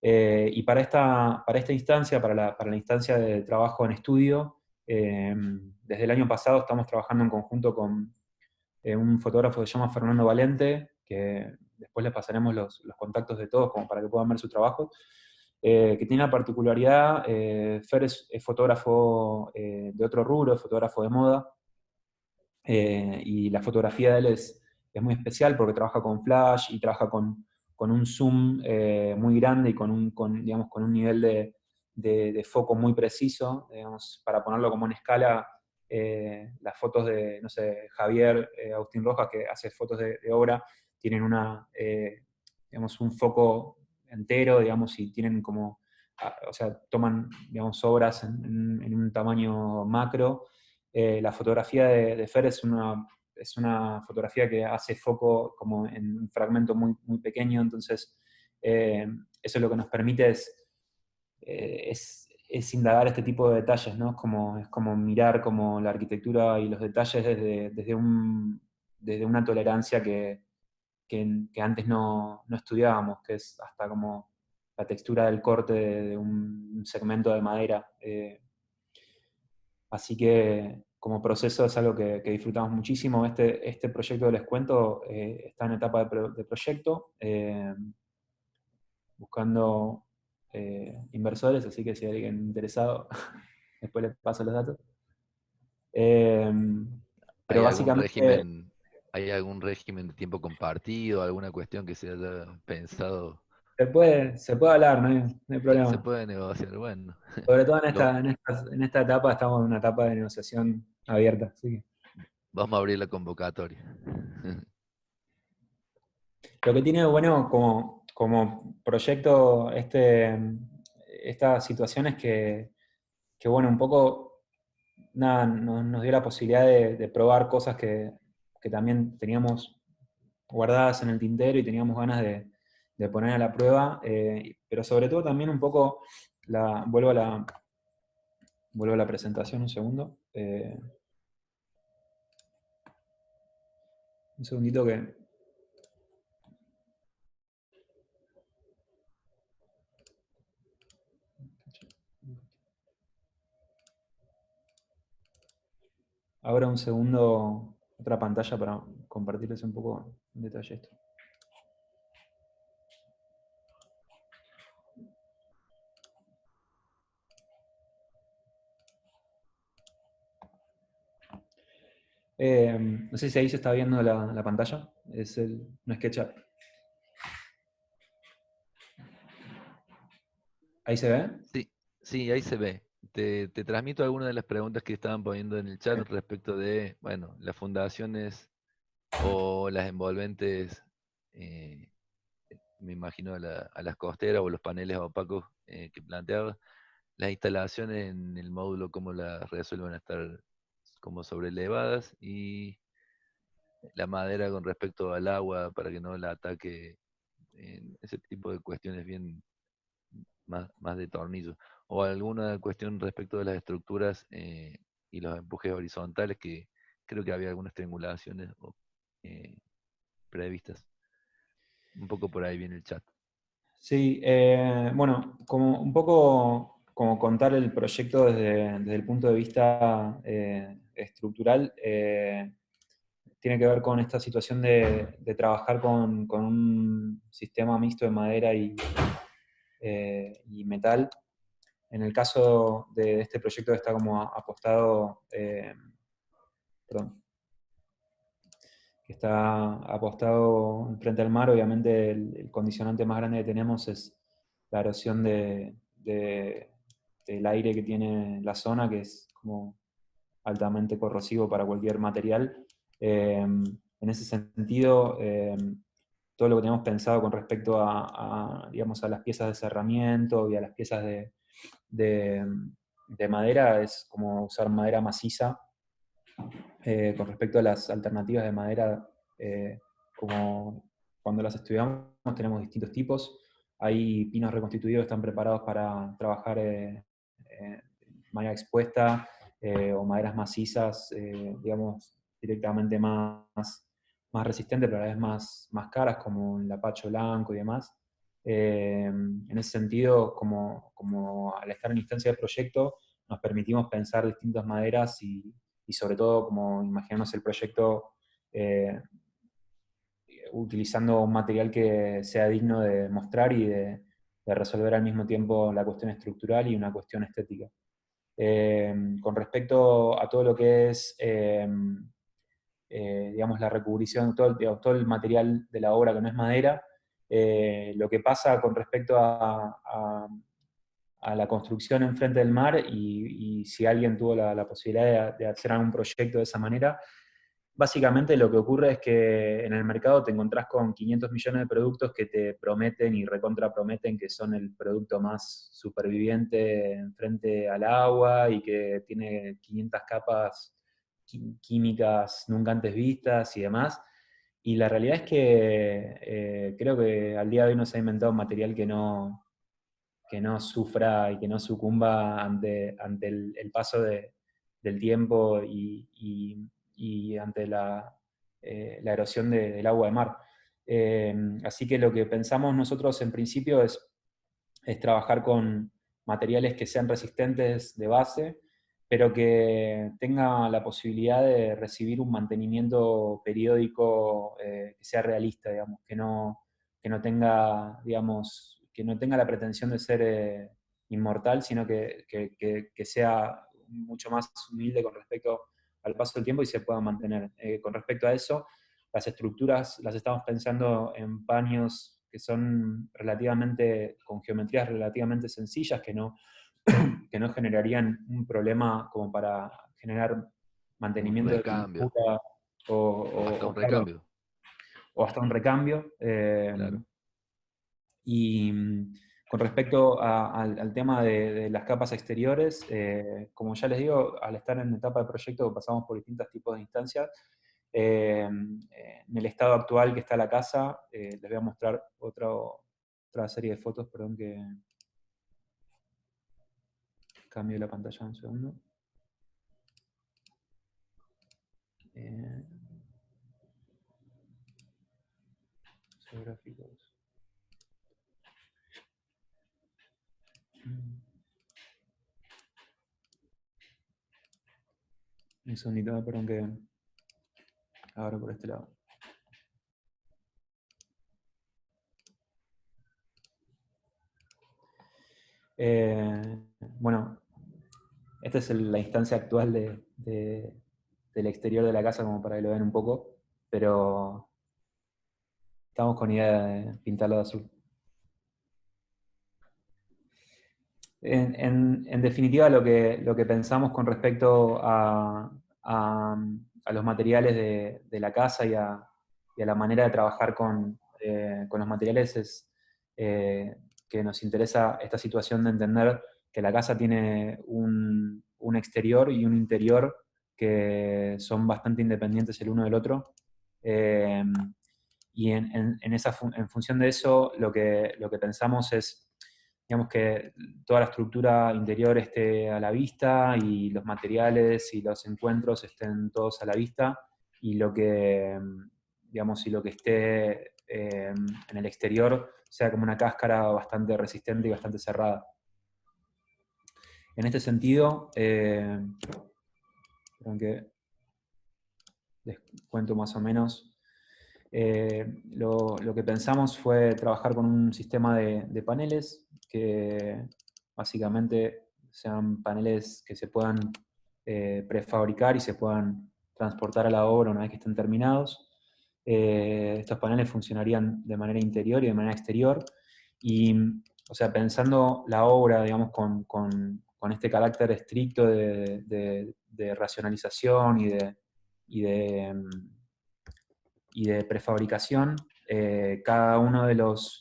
Y para esta instancia, para la instancia de trabajo en estudio, desde el año pasado estamos trabajando en conjunto con un fotógrafo que se llama Fernando Valente, que después les pasaremos los contactos de todos como para que puedan ver su trabajo, que tiene la particularidad, Fer es fotógrafo de otro rubro, es fotógrafo de moda, y la fotografía de él es muy especial porque trabaja con flash y trabaja con un zoom muy grande y digamos, con un nivel de foco muy preciso, digamos, para ponerlo como en escala. Las fotos de, no sé, Javier Agustín Rojas, que hace fotos de obra, tienen digamos, un foco entero, digamos, y tienen como, o sea, toman, digamos, obras en un tamaño macro. La fotografía de Fer es una fotografía que hace foco como en un fragmento muy, muy pequeño, entonces eso lo que nos permite es indagar este tipo de detalles, ¿no? Es como mirar como la arquitectura y los detalles desde una tolerancia que antes no estudiábamos, que es hasta como la textura del corte de un segmento de madera. Así que como proceso es algo que disfrutamos muchísimo. Este proyecto que les cuento está en etapa de proyecto, buscando inversores, así que si hay alguien interesado, después les paso los datos. Eh, pero ¿Hay algún básicamente régimen, hay algún régimen de tiempo compartido, alguna cuestión que se haya pensado? se puede hablar, no hay Se problema. puede negociar, bueno. Sobre todo en Lo, esta etapa estamos en una etapa de negociación abierta. Así que vamos a abrir la convocatoria. lo que tiene de bueno como proyecto esta situación es que, bueno, un poco nada, nos dio la posibilidad de probar cosas que también teníamos guardadas en el tintero y teníamos ganas de poner a la prueba, pero sobre todo también un poco, vuelvo a la presentación un segundo, un segundito que... Ahora un segundo, otra pantalla para compartirles un poco en detalle esto. No sé si ahí se está viendo la pantalla, es un SketchUp. ¿Ahí se ve? Sí, sí, ahí se ve. Te transmito algunas de las preguntas que estaban poniendo en el chat respecto de, bueno, las fundaciones o las envolventes, eh, me imagino a las costeras o los paneles opacos que planteaba. Las instalaciones en el módulo, cómo las resuelven a estar como sobrelevadas y la madera con respecto al agua para que no la ataque, ese tipo de cuestiones bien más de tornillo. O alguna cuestión respecto de las estructuras y los empujes horizontales, que creo que había algunas triangulaciones eh, previstas. Un poco por ahí viene el chat. Sí, bueno, como un poco como contar el proyecto desde el punto de vista estructural, tiene que ver con esta situación de trabajar con un sistema mixto de madera y metal. En el caso de este proyecto está como apostado, perdón, que está apostado frente al mar. Obviamente el condicionante más grande que tenemos es la erosión del aire que tiene la zona, que es como altamente corrosivo para cualquier material. En ese sentido, todo lo que tenemos pensado con respecto digamos, a las piezas de cerramiento y a las piezas de, de madera es como usar madera maciza. Con respecto a las alternativas de madera, como cuando las estudiamos tenemos distintos tipos. Hay pinos reconstituidos que están preparados para trabajar de manera expuesta, o maderas macizas, digamos, directamente más resistentes, pero a la vez más caras, como el lapacho blanco y demás. En ese sentido, como al estar en instancia de proyecto, nos permitimos pensar distintas maderas y sobre todo como imaginarnos el proyecto utilizando un material que sea digno de mostrar y de resolver al mismo tiempo la cuestión estructural y una cuestión estética. Con respecto a todo lo que es, digamos, la recubrición, todo el material de la obra que no es madera, lo que pasa con respecto a la construcción enfrente del mar y si alguien tuvo la posibilidad de hacer algún proyecto de esa manera, básicamente lo que ocurre es que en el mercado te encontrás con 500 millones de productos que te prometen y recontra prometen que son el producto más superviviente frente al agua y que tiene 500 capas químicas nunca antes vistas y demás. Y la realidad es que creo que al día de hoy no se ha inventado un material que no sufra y que no sucumba ante el paso del tiempo y ante la erosión del agua de mar. Así que lo que pensamos nosotros en principio es trabajar con materiales que sean resistentes de base, pero que tenga la posibilidad de recibir un mantenimiento periódico que sea realista, digamos, que no tenga, digamos, que no tenga la pretensión de ser inmortal, sino que sea mucho más humilde con respecto al paso del tiempo y se pueda mantener. Con respecto a eso, las estructuras las estamos pensando en paños que son relativamente, con geometrías relativamente sencillas, que no generarían un problema como para generar Un mantenimiento de recambio, pintura o hasta un claro, recambio, o hasta un recambio. claro. Y con respecto al tema de las capas exteriores, como ya les digo, al estar en etapa de proyecto pasamos por distintos tipos de instancias. En el estado actual que está la casa, les voy a mostrar otra serie de fotos, perdón que cambio la pantalla un segundo. Eh, Geográficos. Un segundito, perdón que ahora por este lado. Bueno, esta es la instancia actual del exterior de la casa, como para que lo vean un poco, pero estamos con idea de pintarlo de azul. En definitiva, lo que pensamos con respecto a los materiales de la casa y a la manera de trabajar con los materiales es que nos interesa esta situación de entender que la casa tiene un exterior y un interior que son bastante independientes el uno del otro. Eh, y en función de eso, lo que pensamos es, digamos, que toda la estructura interior esté a la vista y los materiales y los encuentros estén todos a la vista, y digamos, y lo que esté en el exterior sea como una cáscara bastante resistente y bastante cerrada. En este sentido, aunque les cuento más o menos, lo que pensamos fue trabajar con un sistema de paneles que básicamente sean paneles que se puedan prefabricar y se puedan transportar a la obra una vez que estén terminados. Estos paneles funcionarían de manera interior y de manera exterior. Y, o sea, pensando la obra, digamos, con este carácter estricto de racionalización y de prefabricación, cada uno de los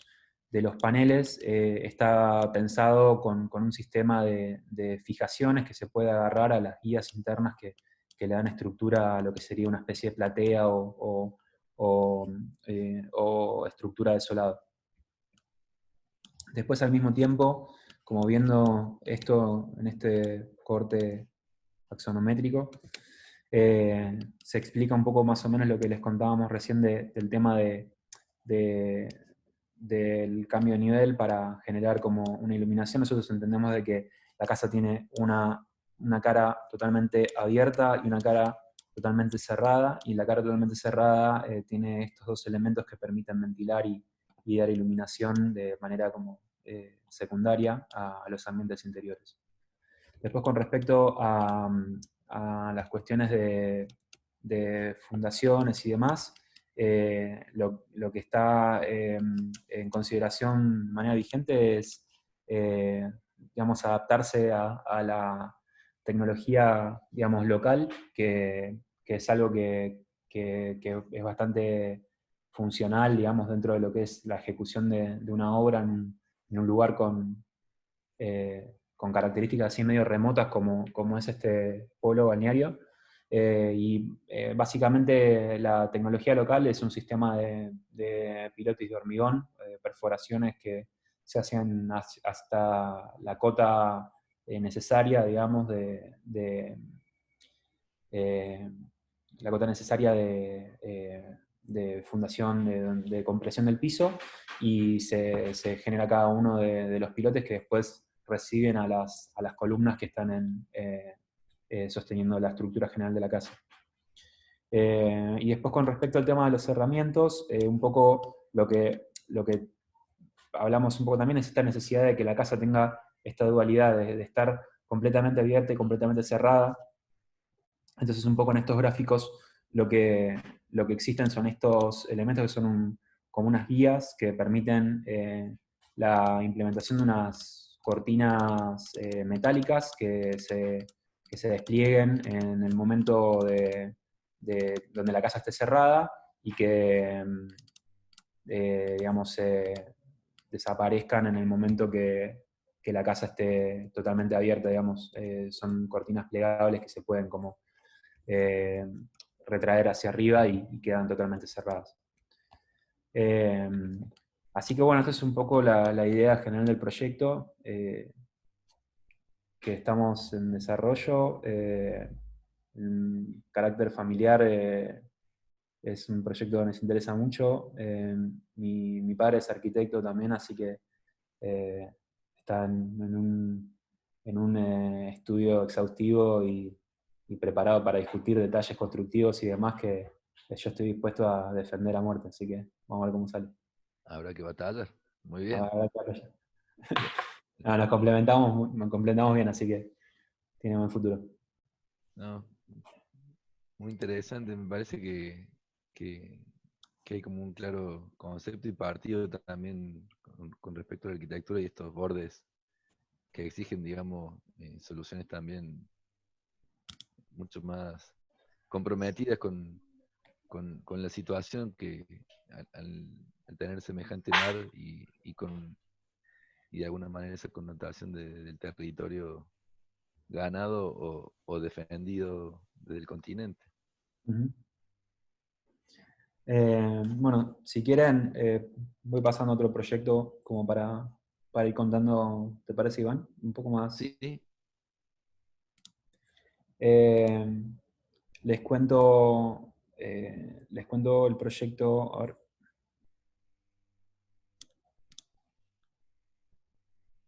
paneles está pensado con un sistema de fijaciones que se puede agarrar a las guías internas que le dan estructura a lo que sería una especie de platea o estructura de solado. Después, al mismo tiempo, como viendo esto en este corte axonométrico, se explica un poco más o menos lo que les contábamos recién del tema de- del cambio de nivel para generar como una iluminación. Nosotros entendemos de que la casa tiene una cara totalmente abierta y una cara totalmente cerrada, y la cara totalmente cerrada tiene estos dos elementos que permiten ventilar y dar iluminación de manera como secundaria a los ambientes interiores. Después, con respecto a las cuestiones de fundaciones y demás, lo que está en consideración de manera vigente es, digamos, adaptarse a la tecnología, digamos, local, que es algo que es bastante funcional, digamos, dentro de lo que es la ejecución de una obra en un lugar con características así medio remotas como es este pueblo balneario. Básicamente la tecnología local es un sistema de pilotis de hormigón, perforaciones que se hacen hasta la cota necesaria, digamos, eh, la cota necesaria de fundación, de compresión del piso, y se genera cada uno de los pilotes que después reciben a las columnas que están sosteniendo la estructura general de la casa. Y después, con respecto al tema de los cerramientos, un poco lo que hablamos un poco también es esta necesidad de que la casa tenga esta dualidad de estar completamente abierta y completamente cerrada. Entonces, un poco en estos gráficos lo que existen son estos elementos que son como unas guías que permiten la implementación de unas cortinas metálicas que se desplieguen en el momento donde la casa esté cerrada y que, digamos, desaparezcan en el momento que la casa esté totalmente abierta, digamos. Son cortinas plegables que se pueden como eh, retraer hacia arriba y quedan totalmente cerradas. Eh, Así que bueno, esta es un poco la idea general del proyecto que estamos en desarrollo. En carácter familiar es un proyecto que nos interesa mucho. Mi padre es arquitecto también, así que está en un estudio exhaustivo y preparado para discutir detalles constructivos y demás que yo estoy dispuesto a defender a muerte, así que vamos a ver cómo sale. Habrá que batallar. Muy A bien. ver qué arrolla. No, nos complementamos bien, así que tiene buen futuro. No, muy interesante. Me parece que, que hay como un claro concepto y partido también con respecto a la arquitectura y estos bordes que exigen, digamos, soluciones también mucho más comprometidas con la situación que al tener semejante mar y de alguna manera esa connotación del territorio ganado o defendido del continente. Ujú. Bueno, si quieren, voy pasando a otro proyecto como para ir contando, ¿te parece, Iván? Un poco más. Sí, sí, Eh, les cuento el proyecto, a ver,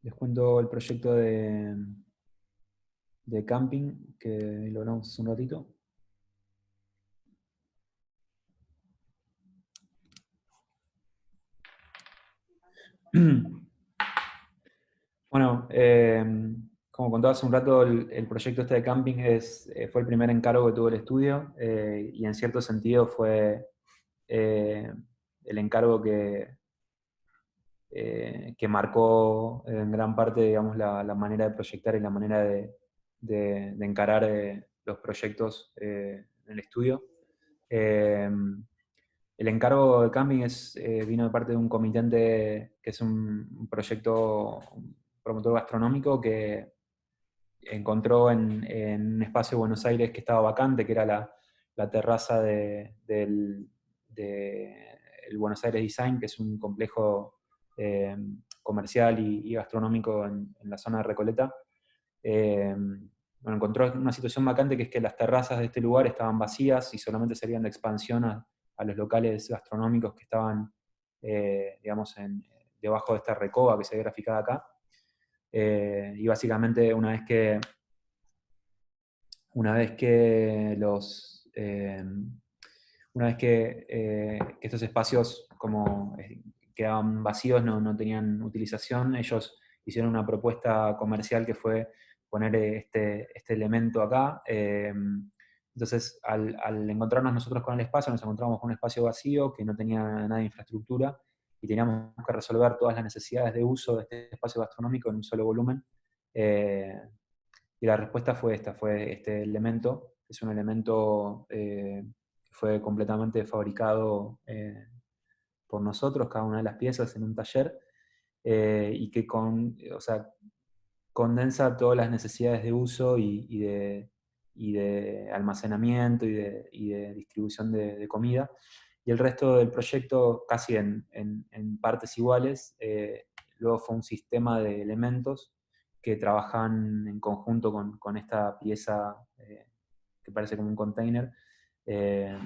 les cuento el proyecto de camping que lo hablamos hace un ratito. Bueno, como contaba hace un rato, el proyecto este de camping fue el primer encargo que tuvo el estudio, y en cierto sentido fue el encargo que marcó en gran parte, digamos, la manera de proyectar y la manera de encarar los proyectos en el estudio. Eh, el encargo de camping vino de parte de un comitente que es un proyecto, un promotor gastronómico que encontró en un espacio de Buenos Aires que estaba vacante, que era la terraza el Buenos Aires Design, que es un complejo eh, comercial y gastronómico en la zona de Recoleta. Bueno, encontró una situación vacante, que es que las terrazas de este lugar estaban vacías y solamente servían de expansión a los locales gastronómicos que estaban, digamos, debajo de esta recoba que se ve graficada acá. Y básicamente una vez que los una vez que estos espacios como quedaban vacíos, no tenían utilización, ellos hicieron una propuesta comercial que fue poner este elemento acá. Entonces, al encontrarnos nosotros con el espacio, nos encontramos con un espacio vacío que no tenía nada de infraestructura y teníamos que resolver todas las necesidades de uso de este espacio gastronómico en un solo volumen. Eh, y la respuesta fue fue este elemento, que es un elemento que fue completamente fabricado por nosotros, cada una de las piezas en un taller, y que o sea, condensa todas las necesidades de uso y de almacenamiento y de distribución de comida. Y el resto del proyecto, casi en partes iguales, luego fue un sistema de elementos que trabajan en conjunto con esta pieza que parece como un container, eh,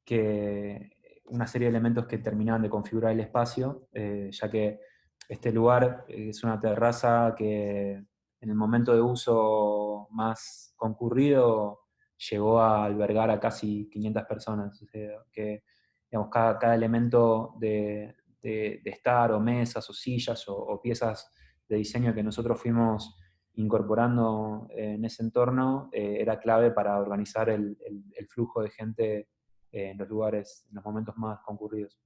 que una serie de elementos que terminaban de configurar el espacio, ya que este lugar es una terraza que en el momento de uso más concurrido llegó a albergar a casi 500 personas. O sea, que digamos, cada elemento de estar, o mesas, o sillas, o piezas de diseño que nosotros fuimos incorporando en ese entorno, era clave para organizar el flujo de gente en los lugares, en los momentos más concurridos.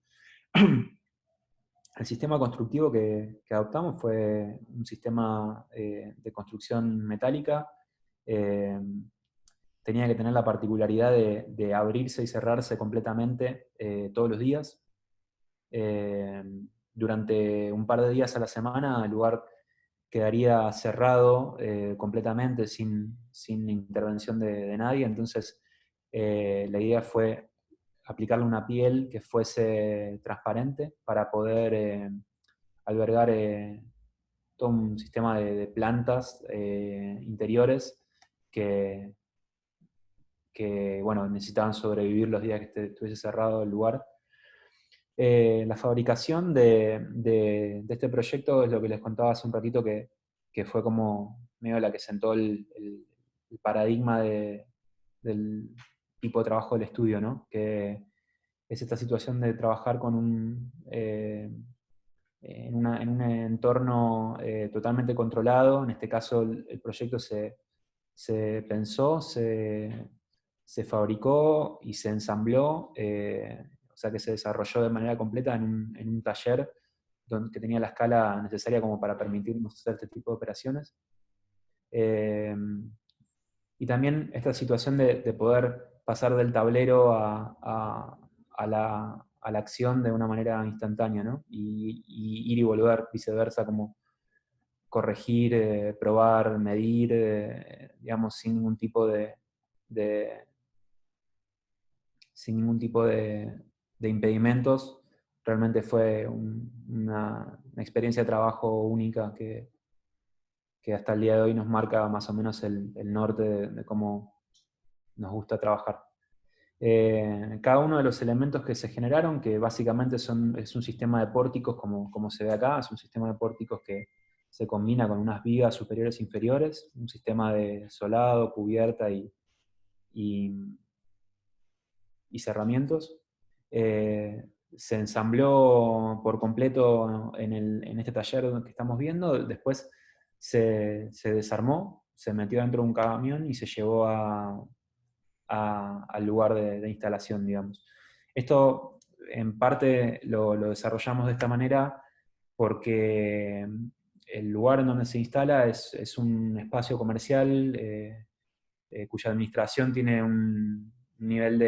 El sistema constructivo que adoptamos fue un sistema de construcción metálica. Eh, Tenía que tener la particularidad de abrirse y cerrarse completamente todos los días. Eh, Durante un par de días a la semana el lugar quedaría cerrado completamente sin intervención de nadie. Entonces la idea fue aplicarle una piel que fuese transparente para poder albergar todo un sistema de plantas interiores que, bueno, necesitaban sobrevivir los días que estuviese cerrado el lugar. La fabricación de este proyecto es lo que les contaba hace un ratito, que fue como medio la que sentó el paradigma del tipo de trabajo del estudio, ¿no? Que es esta situación de trabajar con en un entorno totalmente controlado. En este caso el proyecto se pensó, se fabricó y se ensambló, o sea que se desarrolló de manera completa en un taller que tenía la escala necesaria como para permitirnos hacer este tipo de operaciones. Eh, y también esta situación de poder pasar del tablero a la acción de una manera instantánea, ¿no? Y ir y volver, viceversa, como corregir, probar, medir, digamos, de- sin ningún tipo de impedimentos. Realmente fue una experiencia de trabajo única que hasta el día de hoy nos marca más o menos el norte de cómo nos gusta trabajar. Cada uno de los elementos que se generaron, que básicamente es un sistema de pórticos, como se ve acá, es un sistema de pórticos que se combina con unas vigas superiores e inferiores, un sistema de solado, cubierta y cerramientos. Se ensambló por completo en este taller que estamos viendo, después se desarmó, se metió dentro de un camión y se llevó al lugar de instalación, digamos. Esto en parte lo desarrollamos de esta manera porque el lugar en donde se instala es un espacio comercial cuya administración tiene un nivel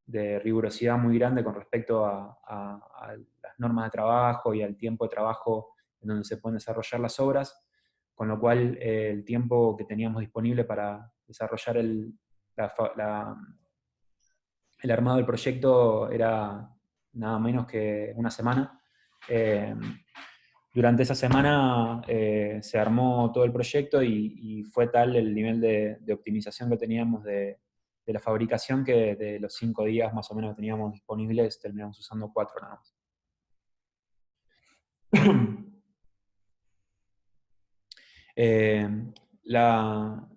de rigurosidad muy grande con respecto a las normas de trabajo y al tiempo de trabajo en donde se pueden desarrollar las obras, con lo cual el tiempo que teníamos disponible para desarrollar la, la, el armado del proyecto era nada menos que una semana. Eh, Durante esa semana se armó todo el proyecto y fue tal el nivel de optimización que teníamos de la fabricación que de los 5 días más o menos que teníamos disponibles terminamos usando 4 nada más. Eh, la,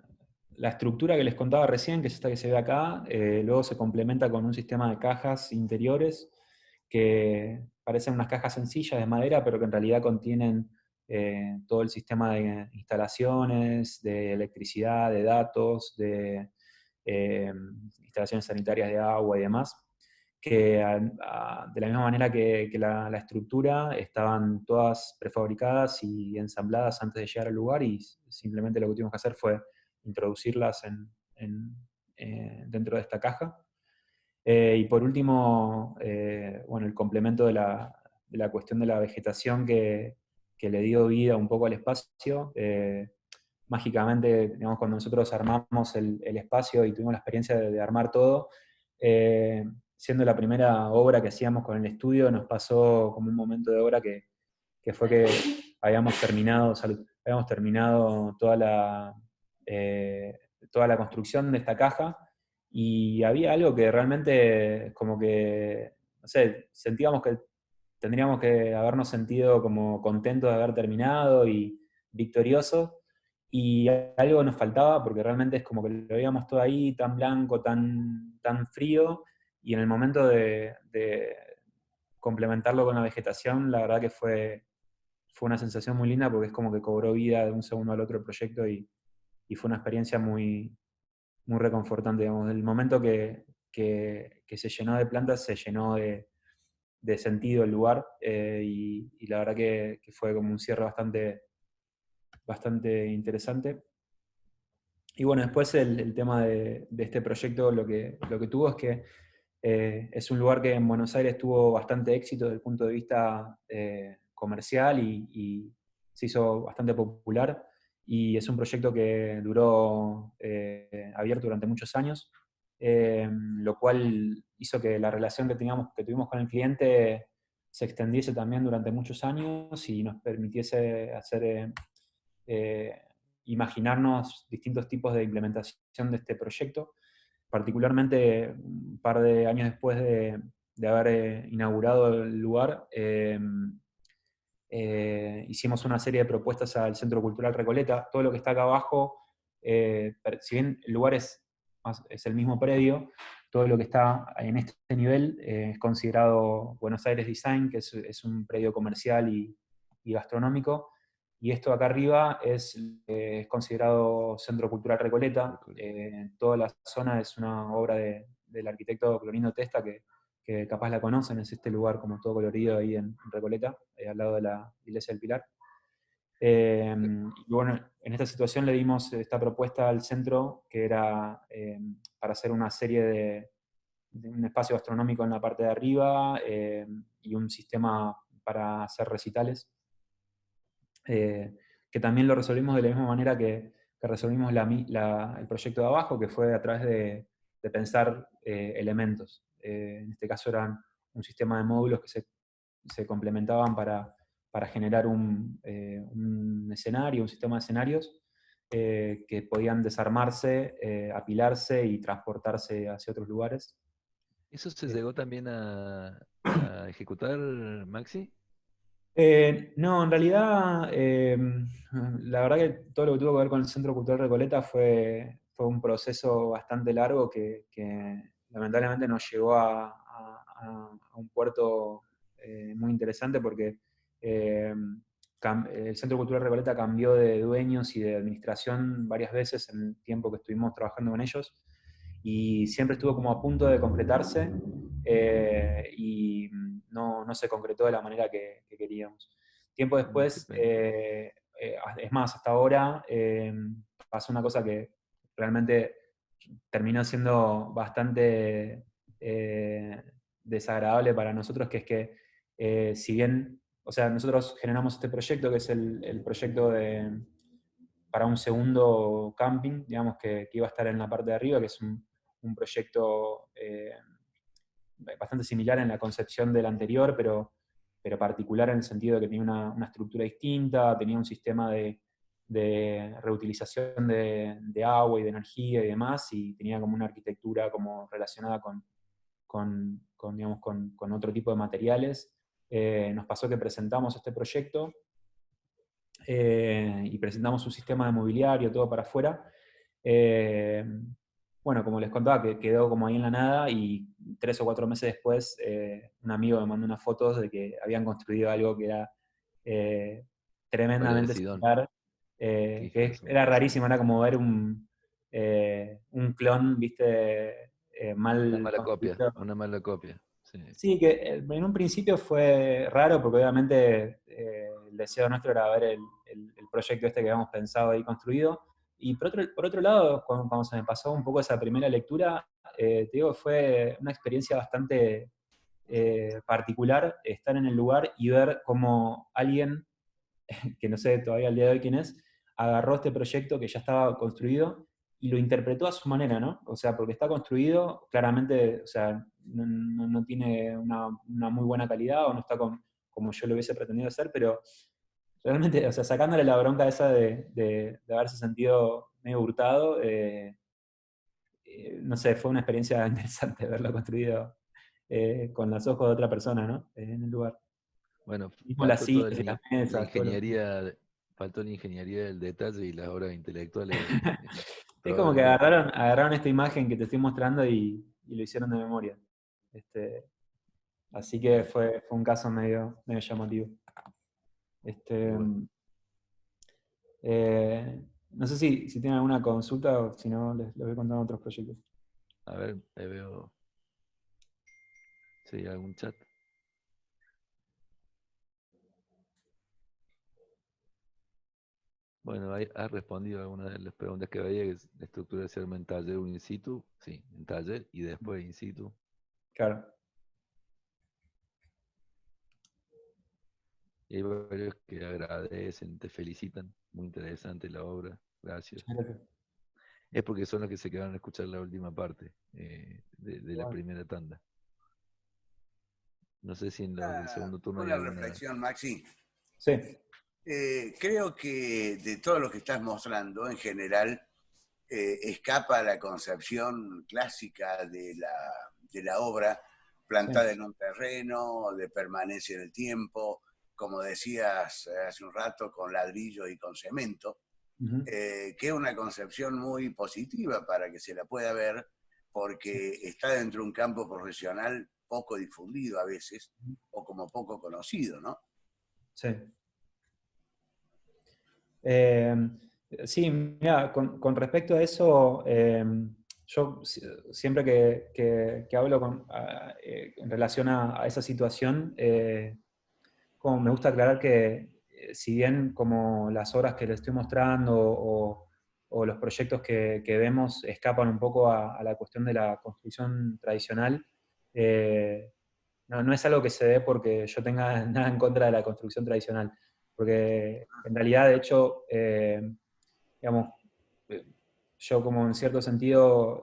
la estructura que les contaba recién, que es esta que se ve acá, luego se complementa con un sistema de cajas interiores que parecen unas cajas sencillas de madera, pero que en realidad contienen todo el sistema de instalaciones, de electricidad, de datos, de instalaciones sanitarias de agua y demás, que de la misma manera que la estructura estaban todas prefabricadas y ensambladas antes de llegar al lugar y simplemente lo que tuvimos que hacer fue introducirlas dentro de esta caja. Y por último, bueno, el complemento de la cuestión de la vegetación que le dio vida un poco al espacio. Mágicamente, digamos, cuando nosotros armamos el espacio y tuvimos la experiencia de armar todo, siendo la primera obra que hacíamos con el estudio, nos pasó como un momento de obra que fue que habíamos terminado, habíamos terminado toda la construcción de esta caja y había algo que realmente como que, no sé, sentíamos que tendríamos que habernos sentido como contentos de haber terminado y victoriosos, y algo nos faltaba porque realmente es como que lo veíamos todo ahí tan blanco, tan frío, y en el momento de complementarlo con la vegetación, la verdad que fue una sensación muy linda porque es como que cobró vida de un segundo al otro el proyecto y fue una experiencia muy, muy reconfortante. Digamos. El momento que se llenó de plantas, se llenó de sentido el lugar y la verdad que fue como un cierre bastante interesante. Y bueno, después el tema de este proyecto lo que tuvo es que es un lugar que en Buenos Aires tuvo bastante éxito desde el punto de vista comercial y se hizo bastante popular. Y es un proyecto que duró abierto durante muchos años, lo cual hizo que la relación que tuvimos con el cliente se extendiese también durante muchos años y nos permitiese hacer eh, imaginarnos distintos tipos de implementación de este proyecto. Particularmente un par de años después de haber inaugurado el lugar, hicimos una serie de propuestas al Centro Cultural Recoleta. Todo lo que está acá abajo, si bien el lugar es el mismo predio, todo lo que está en este nivel es considerado Buenos Aires Design, que es un predio comercial y gastronómico. Y esto acá arriba es considerado Centro Cultural Recoleta. Toda la zona es una obra del arquitecto Clorindo Testa, que capaz la conocen, es este lugar como todo colorido ahí en Recoleta, al lado de la Iglesia del Pilar. Y bueno, en esta situación le dimos esta propuesta al centro, que era para hacer una serie de un espacio gastronómico en la parte de arriba y un sistema para hacer recitales, que también lo resolvimos de la misma manera que resolvimos el proyecto de abajo, que fue a través de pensar elementos. En este caso eran un sistema de módulos que se complementaban para generar un escenario, un sistema de escenarios que podían desarmarse, apilarse y transportarse hacia otros lugares. ¿Eso se llegó también a ejecutar, Maxi? No, en realidad, la verdad que todo lo que tuvo que ver con el Centro Cultural Recoleta fue un proceso bastante largo que lamentablemente nos llevó a un puerto muy interesante porque eh, el Centro Cultural Recoleta cambió de dueños y de administración varias veces en el tiempo que estuvimos trabajando con ellos y siempre estuvo como a punto de concretarse y no se concretó de la manera que queríamos. Tiempo Qué después, pena. es más, hasta ahora pasó una cosa que realmente terminó siendo bastante desagradable para nosotros, que es que si bien, o sea, nosotros generamos este proyecto, que es el proyecto para un segundo camping, digamos, que iba a estar en la parte de arriba, que es un proyecto bastante similar en la concepción del anterior, pero particular en el sentido de que tenía una estructura distinta, tenía un sistema de reutilización de agua y de energía y demás, y tenía como una arquitectura como relacionada digamos, con otro tipo de materiales. Nos pasó que presentamos este proyecto y presentamos un sistema de mobiliario, todo para afuera. Eh, bueno, como les contaba, que quedó como ahí en la nada y 3 o 4 meses después un amigo me mandó unas fotos de que habían construido algo que era eh, tremendamente Parecidón. similar, Qué hijo de que su era madre. rarísimo, era como ver un clon, viste, Una mal mala copia, construido. una mala copia. Sí. Sí, que en un principio fue raro porque obviamente el deseo nuestro era ver el proyecto este que habíamos pensado ahí construido. Y por otro lado, cuando se me pasó un poco esa primera lectura, te digo, fue una experiencia bastante particular estar en el lugar y ver cómo alguien, que no sé todavía al día de hoy quién es, agarró este proyecto que ya estaba construido y lo interpretó a su manera, ¿no? O sea, porque está construido, claramente, o sea, no tiene una muy buena calidad o no está como yo lo hubiese pretendido hacer, pero realmente, o sea, sacándole la bronca esa de haberse sentido medio hurtado, no sé, fue una experiencia interesante verlo construido con los ojos de otra persona, ¿no? En el lugar. Bueno, Mismo las faltó toda sillas y las la mesas, todo lo... ingeniería, faltó la ingeniería del detalle y las obras intelectuales, Es como que probablemente. agarraron esta imagen que te estoy mostrando y lo hicieron de memoria. Este, así que fue un caso medio llamativo. Y Este, bueno, no sé si tienen alguna consulta o si no, les voy contando otros proyectos. a ver, ahí veo si hay algún chat. Bueno, ahí has respondido a algunas de las preguntas que veía, que es la estructura de ser en taller o in situ. Sí, en taller y después in situ. Claro. Y hay varios que agradecen, te felicitan. Muy interesante la obra. Gracias. Muchas gracias. Es porque son los que se quedaron a escuchar la última parte de la Igual. primera tanda. No sé si en los del segundo turno hay Una alguna. reflexión, Maxi. Sí. Creo que de todo lo que estás mostrando, en general, escapa a la concepción clásica de la obra Sí. plantada en un terreno, de permanencia en el tiempo, como decías hace un rato, con ladrillo y con cemento, Ujú. que es una concepción muy positiva para que se la pueda ver, porque está dentro de un campo profesional poco difundido a veces, o como poco conocido, ¿no? Sí. Eh, sí, mira, con respecto a eso, yo siempre que hablo en relación a esa situación, como me gusta aclarar que si bien como las obras que les estoy mostrando o los proyectos que vemos escapan un poco a la cuestión de la construcción tradicional, eh, no es algo que se dé porque yo tenga nada en contra de la construcción tradicional, porque en realidad, de hecho, digamos, eh, yo como en cierto sentido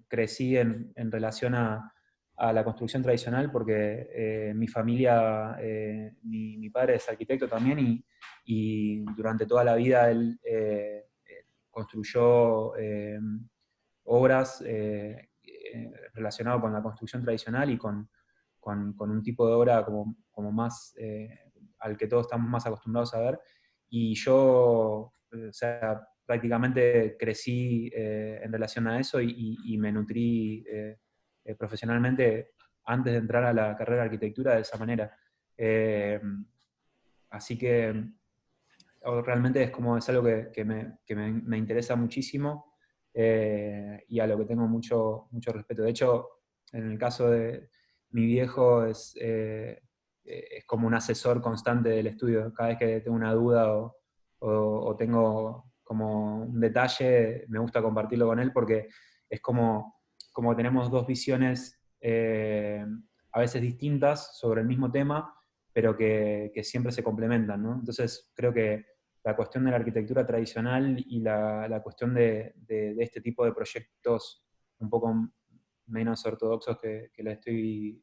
crecí en relación a la construcción tradicional porque mi familia, mi padre es arquitecto también y durante toda la vida él construyó obras relacionadas con la construcción tradicional y con un tipo de obra como más al que todos estamos más acostumbrados a ver. Y yo, o sea, prácticamente crecí en relación a eso y me nutrí profesionalmente antes de entrar a la carrera de arquitectura de esa manera. Así que realmente es algo que me interesa muchísimo y a lo que tengo mucho respeto. De hecho, en el caso de mi viejo es como un asesor constante del estudio. Cada vez que tengo una duda o tengo como un detalle, me gusta compartirlo con él porque es como tenemos dos visiones a veces distintas sobre el mismo tema, pero que siempre se complementan, ¿no? Entonces creo que la cuestión de la arquitectura tradicional y la cuestión de este tipo de proyectos un poco menos ortodoxos que le estoy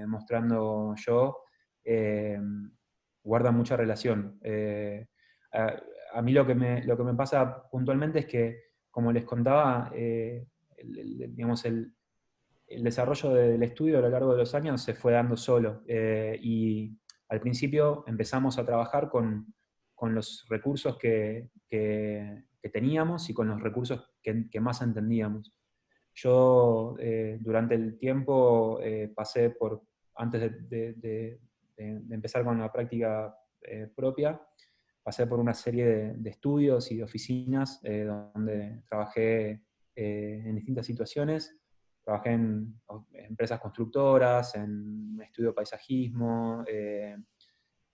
mostrando yo, eh, guardan mucha relación. A, a mí lo que me pasa puntualmente es que, como les contaba, digamos, el desarrollo del estudio a lo largo de los años se fue dando solo. Y al principio empezamos a trabajar con los recursos que teníamos y con los recursos que más entendíamos. Yo durante el tiempo pasé por, antes de empezar con la práctica propia, pasé por una serie de estudios y de oficinas donde trabajé en distintas situaciones. Trabajé en empresas constructoras, en un estudio de paisajismo,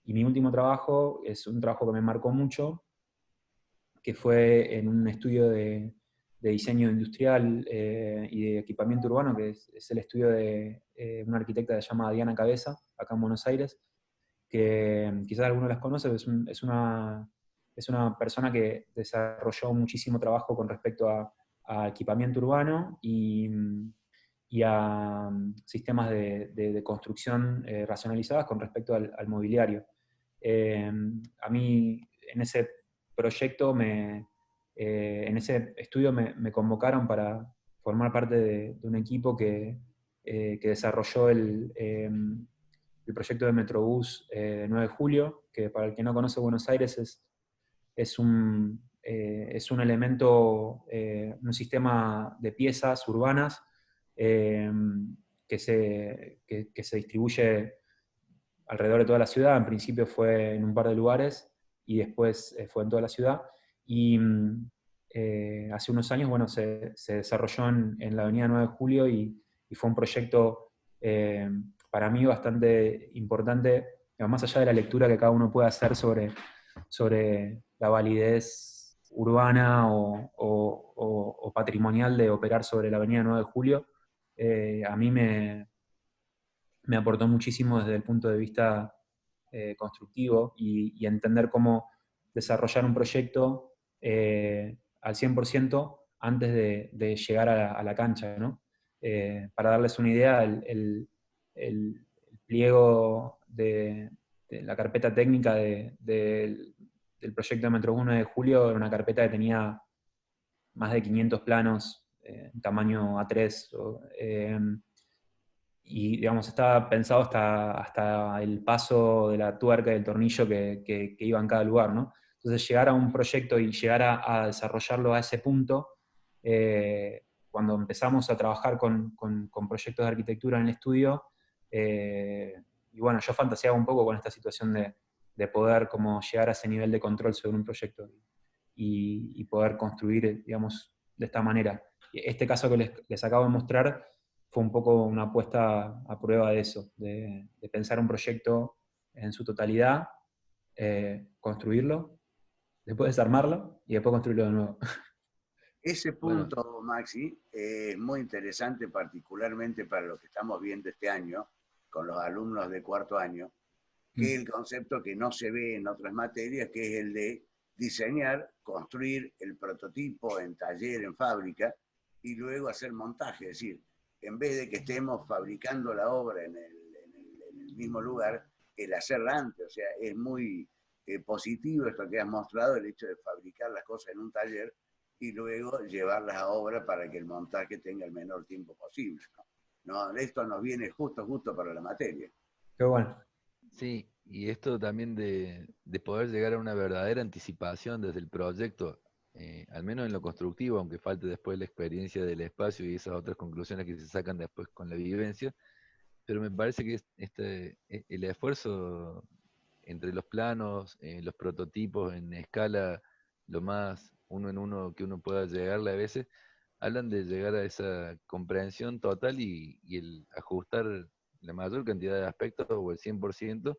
y mi último trabajo es un trabajo que me marcó mucho, que fue en un estudio de diseño industrial y de equipamiento urbano, que es el estudio de una arquitecta que se llama Diana Cabeza, acá en Buenos Aires, que quizás alguno las conoce, es una persona que desarrolló muchísimo trabajo con respecto a equipamiento urbano y a sistemas de construcción racionalizadas con respecto al mobiliario. A mí en ese proyecto, en ese estudio me convocaron para formar parte de un equipo que desarrolló el proyecto de Metrobús 9 de Julio, que para el que no conoce Buenos Aires es un elemento, un sistema de piezas urbanas eh, que se distribuye alrededor de toda la ciudad. En principio fue en un par de lugares y después fue en toda la ciudad. Y hace unos años, bueno, se desarrolló en la avenida 9 de Julio y fue un proyecto para mí bastante importante, más allá de la lectura que cada uno puede hacer sobre la validez urbana o patrimonial de operar sobre la avenida 9 de Julio. A mí me aportó muchísimo desde el punto de vista constructivo y entender cómo desarrollar un proyecto al 100% antes de llegar a la cancha, ¿no? Para darles una idea, el pliego de la carpeta técnica del proyecto de Metro 1 de Julio era una carpeta que tenía más de 500 planos en tamaño A3. Y digamos, estaba pensado hasta el paso de la tuerca y del tornillo que iba en cada lugar, ¿no? Entonces llegar a un proyecto y llegar a desarrollarlo a ese punto, cuando empezamos a trabajar con proyectos de arquitectura en el estudio, y bueno, yo fantaseaba un poco con esta situación de poder como llegar a ese nivel de control sobre un proyecto y poder construir, digamos, de esta manera. Este caso que les acabo de mostrar fue un poco una apuesta a prueba de eso, de pensar un proyecto en su totalidad, construirlo, después desarmarlo y después construirlo de nuevo. Ese Bueno, punto, Maxi, es muy interesante, particularmente para lo que estamos viendo este año con los alumnos de cuarto año, que es el concepto que no se ve en otras materias, que es el de diseñar, construir el prototipo en taller, en fábrica, y luego hacer montaje. Es decir, en vez de que estemos fabricando la obra en el mismo lugar, el hacerla antes. O sea, es muy positivo esto que has mostrado, el hecho de fabricar las cosas en un taller y luego llevarlas a obra para que el montaje tenga el menor tiempo posible. ¿No? Esto nos viene justo para la materia. Qué bueno. sí, y esto también de poder llegar a una verdadera anticipación desde el proyecto, al menos en lo constructivo, aunque falte después la experiencia del espacio y esas otras conclusiones que se sacan después con la vivencia, pero me parece que el esfuerzo entre los planos, los prototipos en escala, lo más uno en uno que uno pueda llegarle a veces, hablan de llegar a esa comprensión total y el ajustar la mayor cantidad de aspectos o el 100%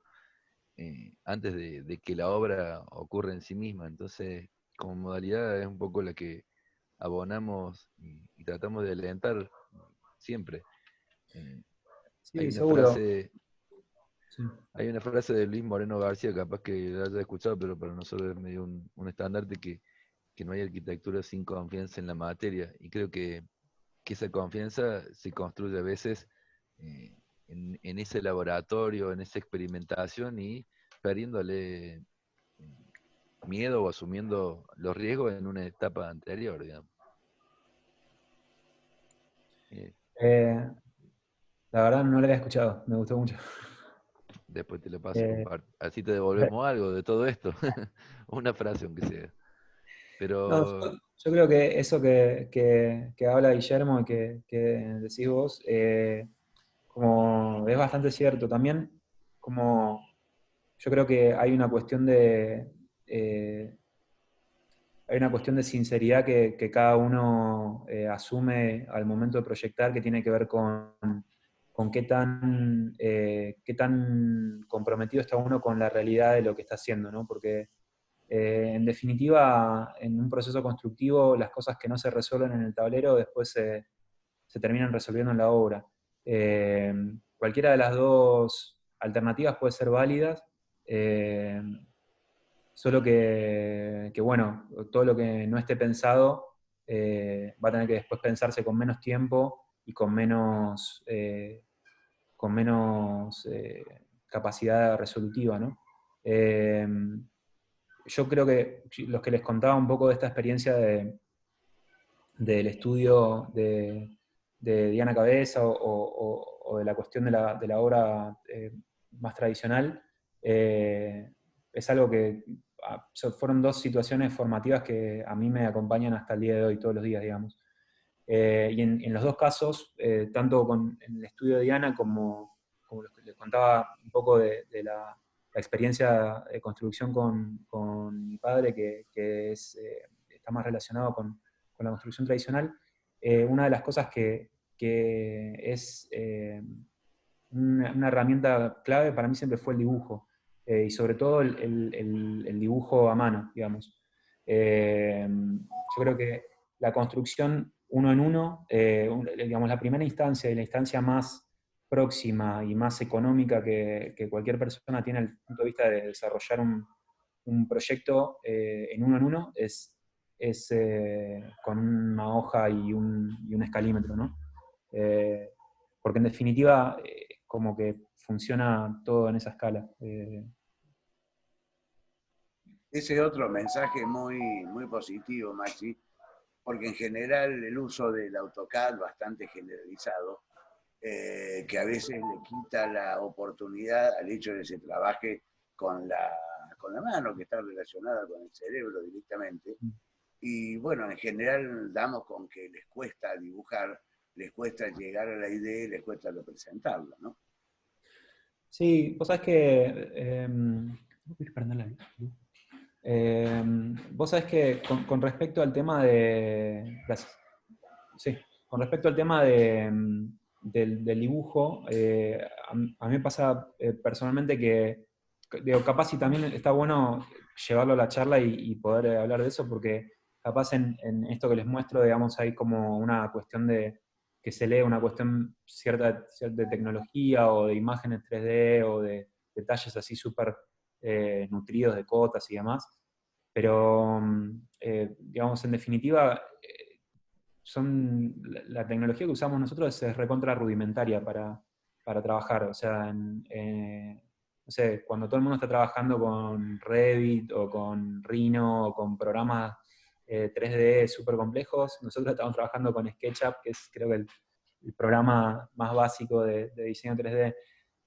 antes de que la obra ocurra en sí misma. Entonces, como modalidad es un poco la que abonamos y tratamos de alentar siempre. Eh, hay Sí, una seguro. frase, Sí. hay una frase de Luis Moreno García, capaz que la haya escuchado, pero para nosotros es medio un estandarte que no hay arquitectura sin confianza en la materia. Y creo que esa confianza se construye a veces eh, en ese laboratorio, en esa experimentación y perdiéndole miedo o asumiendo los riesgos en una etapa anterior, digamos. Eh, Eh, la verdad no lo había escuchado, me gustó mucho. Después te lo paso, Eh, así te devolvemos algo de todo esto, una frase aunque sea. no, Pero yo creo que eso que habla Guillermo y que decís vos, como es bastante cierto. También, como yo creo que eh, hay una cuestión de sinceridad que cada uno asume al momento de proyectar, que tiene que ver con qué tan comprometido está uno con la realidad de lo que está haciendo, ¿no? Porque en definitiva, en un proceso constructivo, las cosas que no se resuelven en el tablero después se terminan resolviendo en la obra. Eh, Cualquiera de las dos alternativas puede ser válidas, eh, solo bueno, todo lo que no esté pensado va a tener que después pensarse con menos tiempo y con menos capacidad resolutiva, ¿no? Yo creo que los que les contaba un poco de esta experiencia del estudio de Diana Cabeza o de la cuestión de la obra más tradicional, es algo que fueron dos situaciones formativas que a mí me acompañan hasta el día de hoy, todos los días, digamos. Y en los dos casos, tanto en el estudio de Diana como lo que les contaba un poco de la experiencia de construcción con mi padre, que está más relacionado con la construcción tradicional, una de las cosas que es una herramienta clave para mí siempre fue el dibujo, y sobre todo el dibujo a mano, digamos. Yo creo que la construcción uno en uno, digamos, la primera instancia y la instancia más próxima y más económica que cualquier persona tiene al punto de vista de desarrollar un proyecto en uno es con una hoja y un escalímetro, ¿no? Eh, Porque en definitiva, como que funciona todo en esa escala. Ese es otro mensaje muy positivo, Maxi, porque en general el uso del AutoCAD bastante generalizado, que a veces le quita la oportunidad al hecho de que se trabaje con con la mano, que está relacionada con el cerebro directamente. Y bueno, en general damos con que les cuesta dibujar, les cuesta llegar a la idea y les cuesta representarla, ¿no? Sí, vos sabés que... ¿puedes prender la luz? Vos sabés que con respecto al tema de... Gracias. Sí, con respecto al tema del dibujo, a mí me pasa personalmente que, digo, capaz y también está bueno llevarlo a la charla y poder hablar de eso, porque capaz en esto que les muestro, digamos, hay como una cuestión de que se lee una cuestión cierta de tecnología o de imágenes 3D o de detalles así súper nutridos de cotas y demás. Pero, digamos, en definitiva, la tecnología que usamos nosotros es recontra rudimentaria para trabajar. O sea, no sé, cuando todo el mundo está trabajando con Revit o con Rhino o con programas 3D súper complejos, nosotros estamos trabajando con SketchUp, que es creo que el programa más básico de diseño 3D.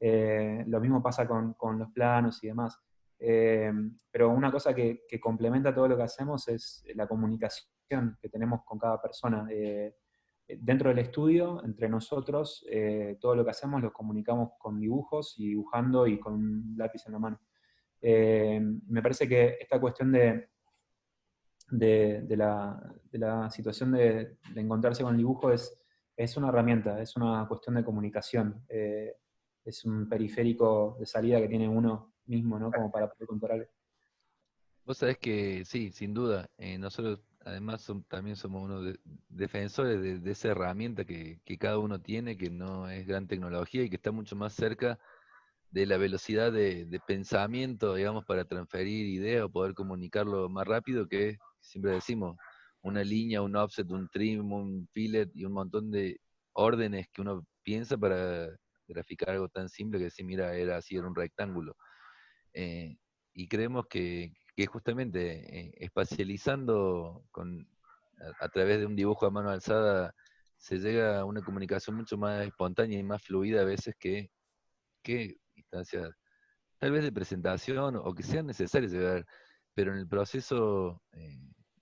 Lo mismo pasa con los planos y demás. Pero una cosa que complementa todo lo que hacemos es la comunicación que tenemos con cada persona. Dentro del estudio, entre nosotros, todo lo que hacemos lo comunicamos con dibujos y dibujando y con un lápiz en la mano. Me parece que esta cuestión de la situación de encontrarse con el dibujo es una herramienta, es una cuestión de comunicación. Es un periférico de salida que tiene uno mismo, ¿no? Como para poder contar algo. Vos sabés que sí, sin duda. Nosotros además también somos unos defensores de esa herramienta que cada uno tiene, que no es gran tecnología y que está mucho más cerca de la velocidad de pensamiento, digamos, para transferir ideas o poder comunicarlo más rápido, que siempre decimos, una línea, un offset, un trim, un fillet y un montón de órdenes que uno piensa para graficar algo tan simple que decir, mira, era así, era un rectángulo. Eh, y creemos que justamente espacializando a través de un dibujo a mano alzada se llega a una comunicación mucho más espontánea y más fluida a veces que instancias tal vez de presentación o que sean necesarias llegar, pero en el proceso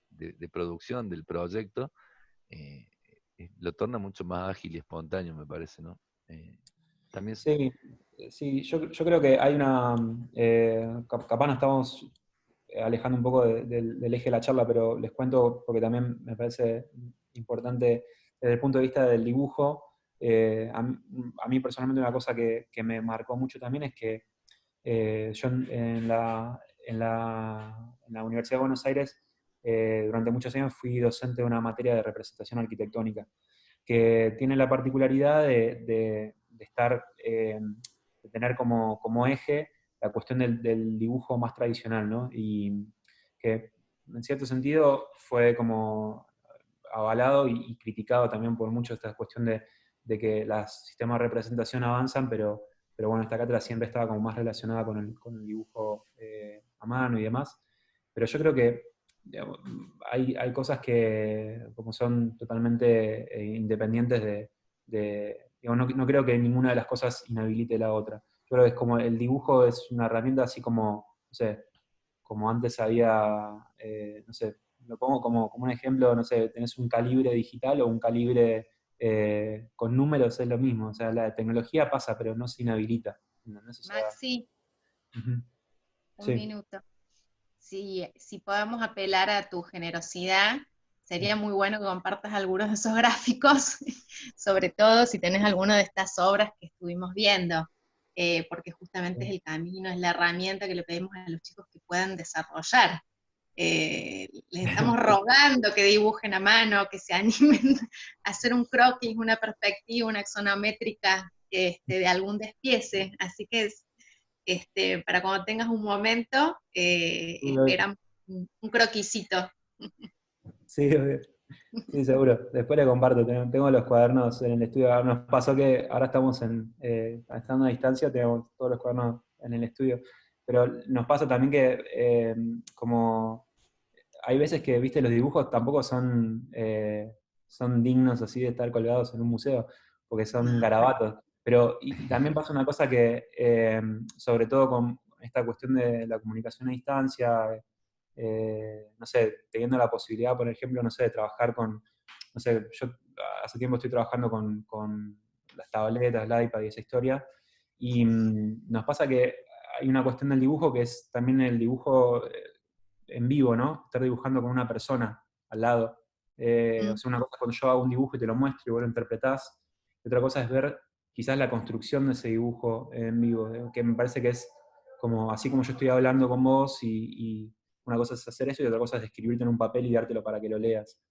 de producción del proyecto eh, lo torna mucho más ágil y espontáneo, me parece, ¿no? Eh, también Sí, sí, yo creo que hay una. Capaz nos estamos alejando un poco del eje de la charla, pero les cuento porque también me parece importante desde el punto de vista del dibujo. A mí personalmente una cosa que me marcó mucho también es que yo en la Universidad de Buenos Aires durante muchos años fui docente de una materia de representación arquitectónica, que tiene la particularidad de estar, de tener como eje la cuestión del dibujo más tradicional, ¿no? Y que en cierto sentido fue como avalado y criticado también por mucho esta cuestión de que los sistemas de representación avanzan, pero bueno, esta cátedra siempre estaba como más relacionada con el dibujo a mano y demás. Pero yo creo que digamos, hay cosas que como son totalmente independientes digamos, no creo que ninguna de las cosas inhabilite la otra. Yo creo que es como el dibujo es una herramienta así como, no sé, como antes había, no sé, lo pongo como un ejemplo, no sé, tenés un calibre digital o un calibre con números, es lo mismo. O sea, la tecnología pasa, pero no se inhabilita. ¿Entendés? O sea, Maxi, ujú, un sí. minuto. Si podemos apelar a tu generosidad, sería muy bueno que compartas algunos de esos gráficos, sobre todo si tenés alguna de estas obras que estuvimos viendo, porque justamente es el camino, es la herramienta que le pedimos a los chicos que puedan desarrollar. Les estamos rogando que dibujen a mano, que se animen a hacer un croquis, una perspectiva, una axonométrica de algún despiece. Así que para cuando tengas un momento, esperamos un croquisito. Sí, obvio. Sí, seguro. Después le comparto. Tengo los cuadernos en el estudio. Ahora nos pasó que ahora estamos estando a distancia, tenemos todos los cuadernos en el estudio. Pero nos pasa también que como hay veces que, viste, los dibujos tampoco son dignos así de estar colgados en un museo, porque son garabatos. Pero y también pasa una cosa que, sobre todo con esta cuestión de la comunicación a distancia, no sé, teniendo la posibilidad, por ejemplo, no sé, de trabajar no sé, yo hace tiempo estoy trabajando con las tabletas, el iPad y esa historia, y nos pasa que hay una cuestión del dibujo que es también el dibujo en vivo, ¿no? Estar dibujando con una persona al lado. O sea, una cosa es cuando yo hago un dibujo y te lo muestro y vos lo interpretás, y otra cosa es ver quizás la construcción de ese dibujo en vivo, que me parece que es como, así como yo estoy hablando con vos y una cosa es hacer eso y otra cosa es escribirte en un papel y dártelo para que lo leas.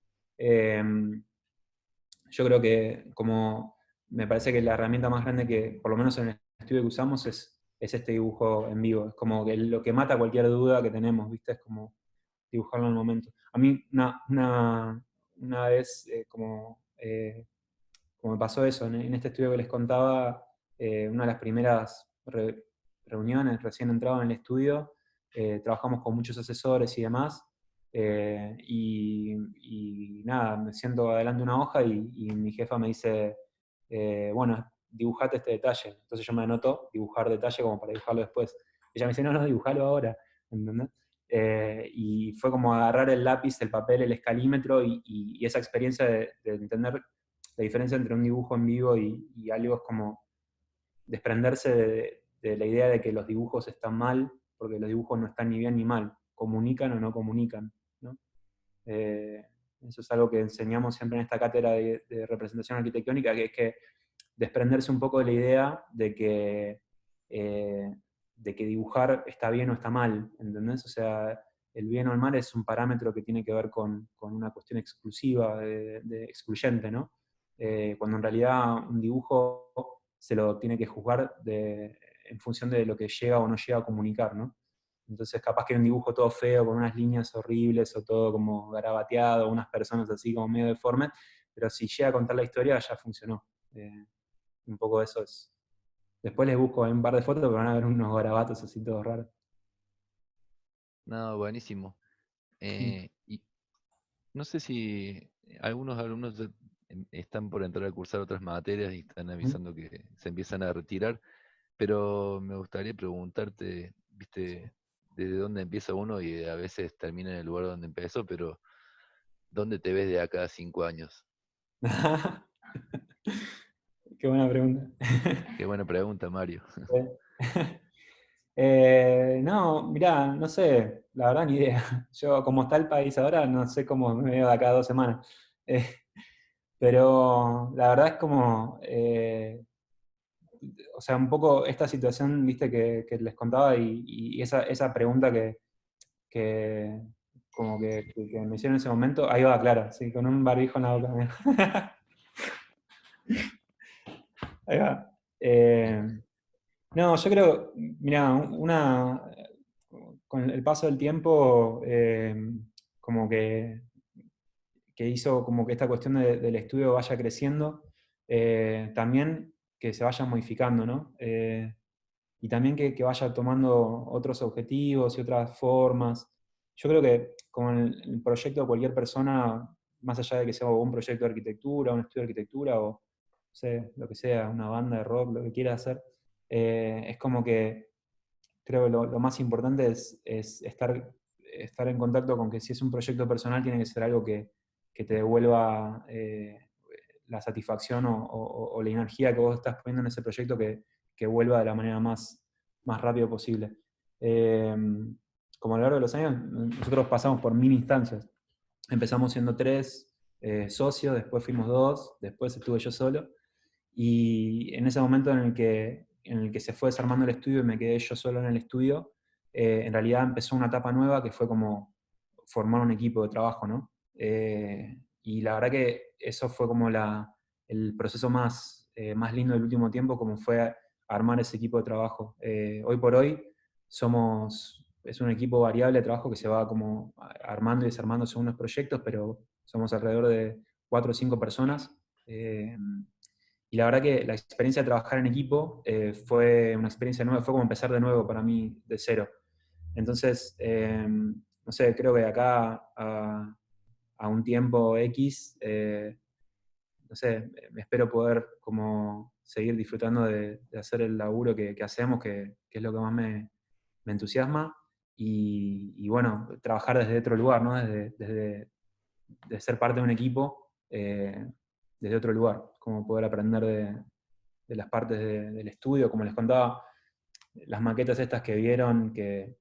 Yo creo que como me parece que la herramienta más grande que, por lo menos en el estudio que usamos, es este dibujo en vivo. Es como que lo que mata cualquier duda que tenemos, ¿viste? Es como dibujarlo en el momento. A mí una vez, como me pasó eso, en este estudio que les contaba, una de las primeras reuniones, recién entrado en el estudio, trabajamos con muchos asesores y demás, y nada, me siento adelante una hoja y mi jefa me dice, bueno, dibujate este detalle. Entonces yo me anoto dibujar detalle como para dibujarlo después. Ella me dice, no, dibujalo ahora, ¿entendés? Y fue como agarrar el lápiz, el papel, el escalímetro y esa experiencia de entender la diferencia entre un dibujo en vivo y algo es como desprenderse de la idea de que los dibujos están mal, porque los dibujos no están ni bien ni mal, comunican o no comunican, ¿no? Eso es algo que enseñamos siempre en esta cátedra de representación arquitectónica, que es que desprenderse un poco de la idea de que dibujar está bien o está mal, ¿entendés? O sea, el bien o el mal es un parámetro que tiene que ver con una cuestión exclusiva, excluyente, ¿no? Cuando en realidad un dibujo se lo tiene que juzgar en función de lo que llega o no llega a comunicar, ¿no? Entonces capaz que hay un dibujo todo feo, con unas líneas horribles, o todo como garabateado, unas personas así como medio deformes, pero si llega a contar la historia ya funcionó. Un poco eso es. Después les busco ahí un par de fotos, pero van a ver unos garabatos así todos raros. No, buenísimo. Y no sé si algunos alumnos ya están por entrar a cursar otras materias y están avisando que se empiezan a retirar, pero me gustaría preguntarte, viste, desde dónde empieza uno y a veces termina en el lugar donde empezó, pero ¿dónde te ves de acá a 5 años? Qué buena pregunta. Qué buena pregunta, Mario. No, mirá, no sé, la verdad ni idea. Yo, como está el país ahora, no sé cómo me veo de acá a 2 semanas. Eh, pero la verdad es como, o sea, un poco esta situación, viste, que les contaba y esa pregunta que como que me hicieron en ese momento, ahí va, claro, sí, con un barbijo en la boca. Mira. Ahí va. No, yo creo, mira, con el paso del tiempo, como que hizo como que esta cuestión del estudio vaya creciendo, también que se vaya modificando, ¿no? Y también que vaya tomando otros objetivos y otras formas. Yo creo que con el proyecto de cualquier persona, más allá de que sea un proyecto de arquitectura, un estudio de arquitectura o, no sé, lo que sea, una banda de rock, lo que quiera hacer, es como que creo que lo más importante es estar en contacto con que si es un proyecto personal tiene que ser algo que te devuelva la satisfacción o la energía que vos estás poniendo en ese proyecto que vuelva de la manera más rápido posible. Como a lo largo de los años, nosotros pasamos por mil instancias. Empezamos siendo 3 socios, después fuimos 2, después estuve yo solo. Y en ese momento en el que se fue desarmando el estudio y me quedé yo solo en el estudio, en realidad empezó una etapa nueva que fue como formar un equipo de trabajo, ¿no? Y la verdad que eso fue como el proceso más lindo del último tiempo, como fue armar ese equipo de trabajo. Hoy por hoy es un equipo variable de trabajo que se va como armando y desarmando según los proyectos, pero somos alrededor de 4 o 5 personas. Y la verdad que la experiencia de trabajar en equipo fue una experiencia nueva, fue como empezar de nuevo para mí, de cero. Entonces, no sé, creo que de acá a un tiempo X, no sé, me espero poder como seguir disfrutando de hacer el laburo que hacemos, que es lo que más me entusiasma, y bueno, trabajar desde otro lugar, ¿no? De ser parte de un equipo desde otro lugar, como poder aprender de las partes del estudio, como les contaba, las maquetas estas que vieron, que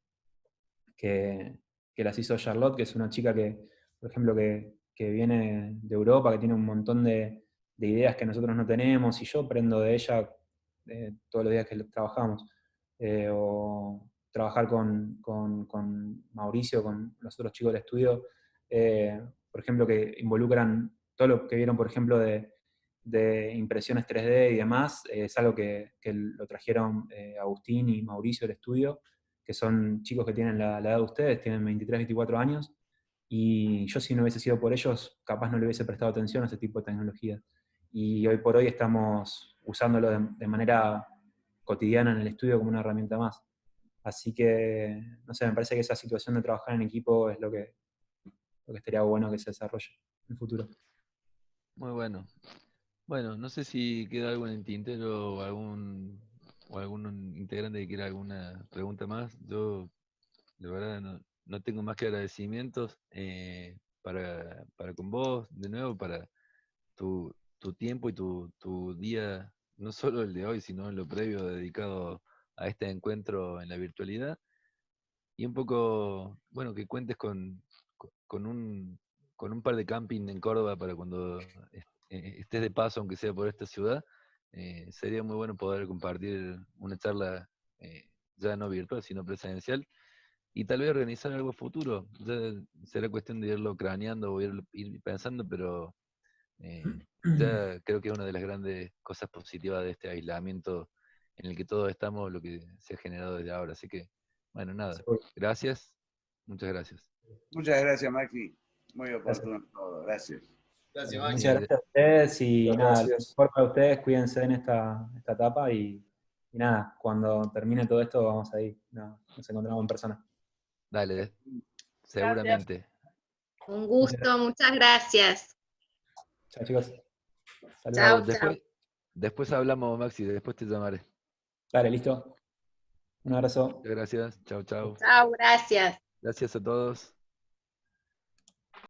las hizo Charlotte, que es una chica que, por ejemplo, que viene de Europa, que tiene un montón de ideas que nosotros no tenemos, y yo aprendo de ella todos los días que trabajamos. O trabajar con Mauricio, con los otros chicos del estudio, por ejemplo, que involucran todo lo que vieron, por ejemplo, de impresiones 3D y demás, es algo que lo trajeron Agustín y Mauricio del estudio, que son chicos que tienen la edad de ustedes, tienen 23, 24 años, y yo si no hubiese sido por ellos, capaz no le hubiese prestado atención a ese tipo de tecnología. Y hoy por hoy estamos usándolo de manera cotidiana en el estudio como una herramienta más. Así que, no sé, me parece que esa situación de trabajar en equipo es lo que estaría bueno que se desarrolle en el futuro. Muy bueno. Bueno, no sé si queda algo en el tintero o algún integrante que quiera alguna pregunta más. Yo, de verdad, no tengo más que agradecimientos para con vos, de nuevo, para tu tiempo y tu día, no solo el de hoy, sino en lo previo dedicado a este encuentro en la virtualidad. Y un poco, bueno, que cuentes con un par de camping en Córdoba para cuando estés de paso, aunque sea por esta ciudad. Sería muy bueno poder compartir una charla ya no virtual, sino presencial, y tal vez organizar algo futuro. Ya será cuestión de irlo craneando o ir pensando, pero ya creo que es una de las grandes cosas positivas de este aislamiento en el que todos estamos, lo que se ha generado desde ahora. Así que, bueno, nada, gracias, muchas gracias. Muchas gracias, Maxi. Muy Gracias. oportuno todo. Gracias. Gracias, Muchas Maxi. gracias a ustedes y Muchas nada, lo gracias. mejor para ustedes, cuídense en esta etapa y nada, cuando termine todo esto vamos a ir, nos encontramos en persona. Dale, seguramente. Un Muchas gusto, muchas gracias. Chao chicos. Saludos. Chao, Después hablamos, Maxi, después te llamaré. Dale, listo. Un abrazo. Muchas gracias, chao, chao. Chao, gracias. Gracias a todos.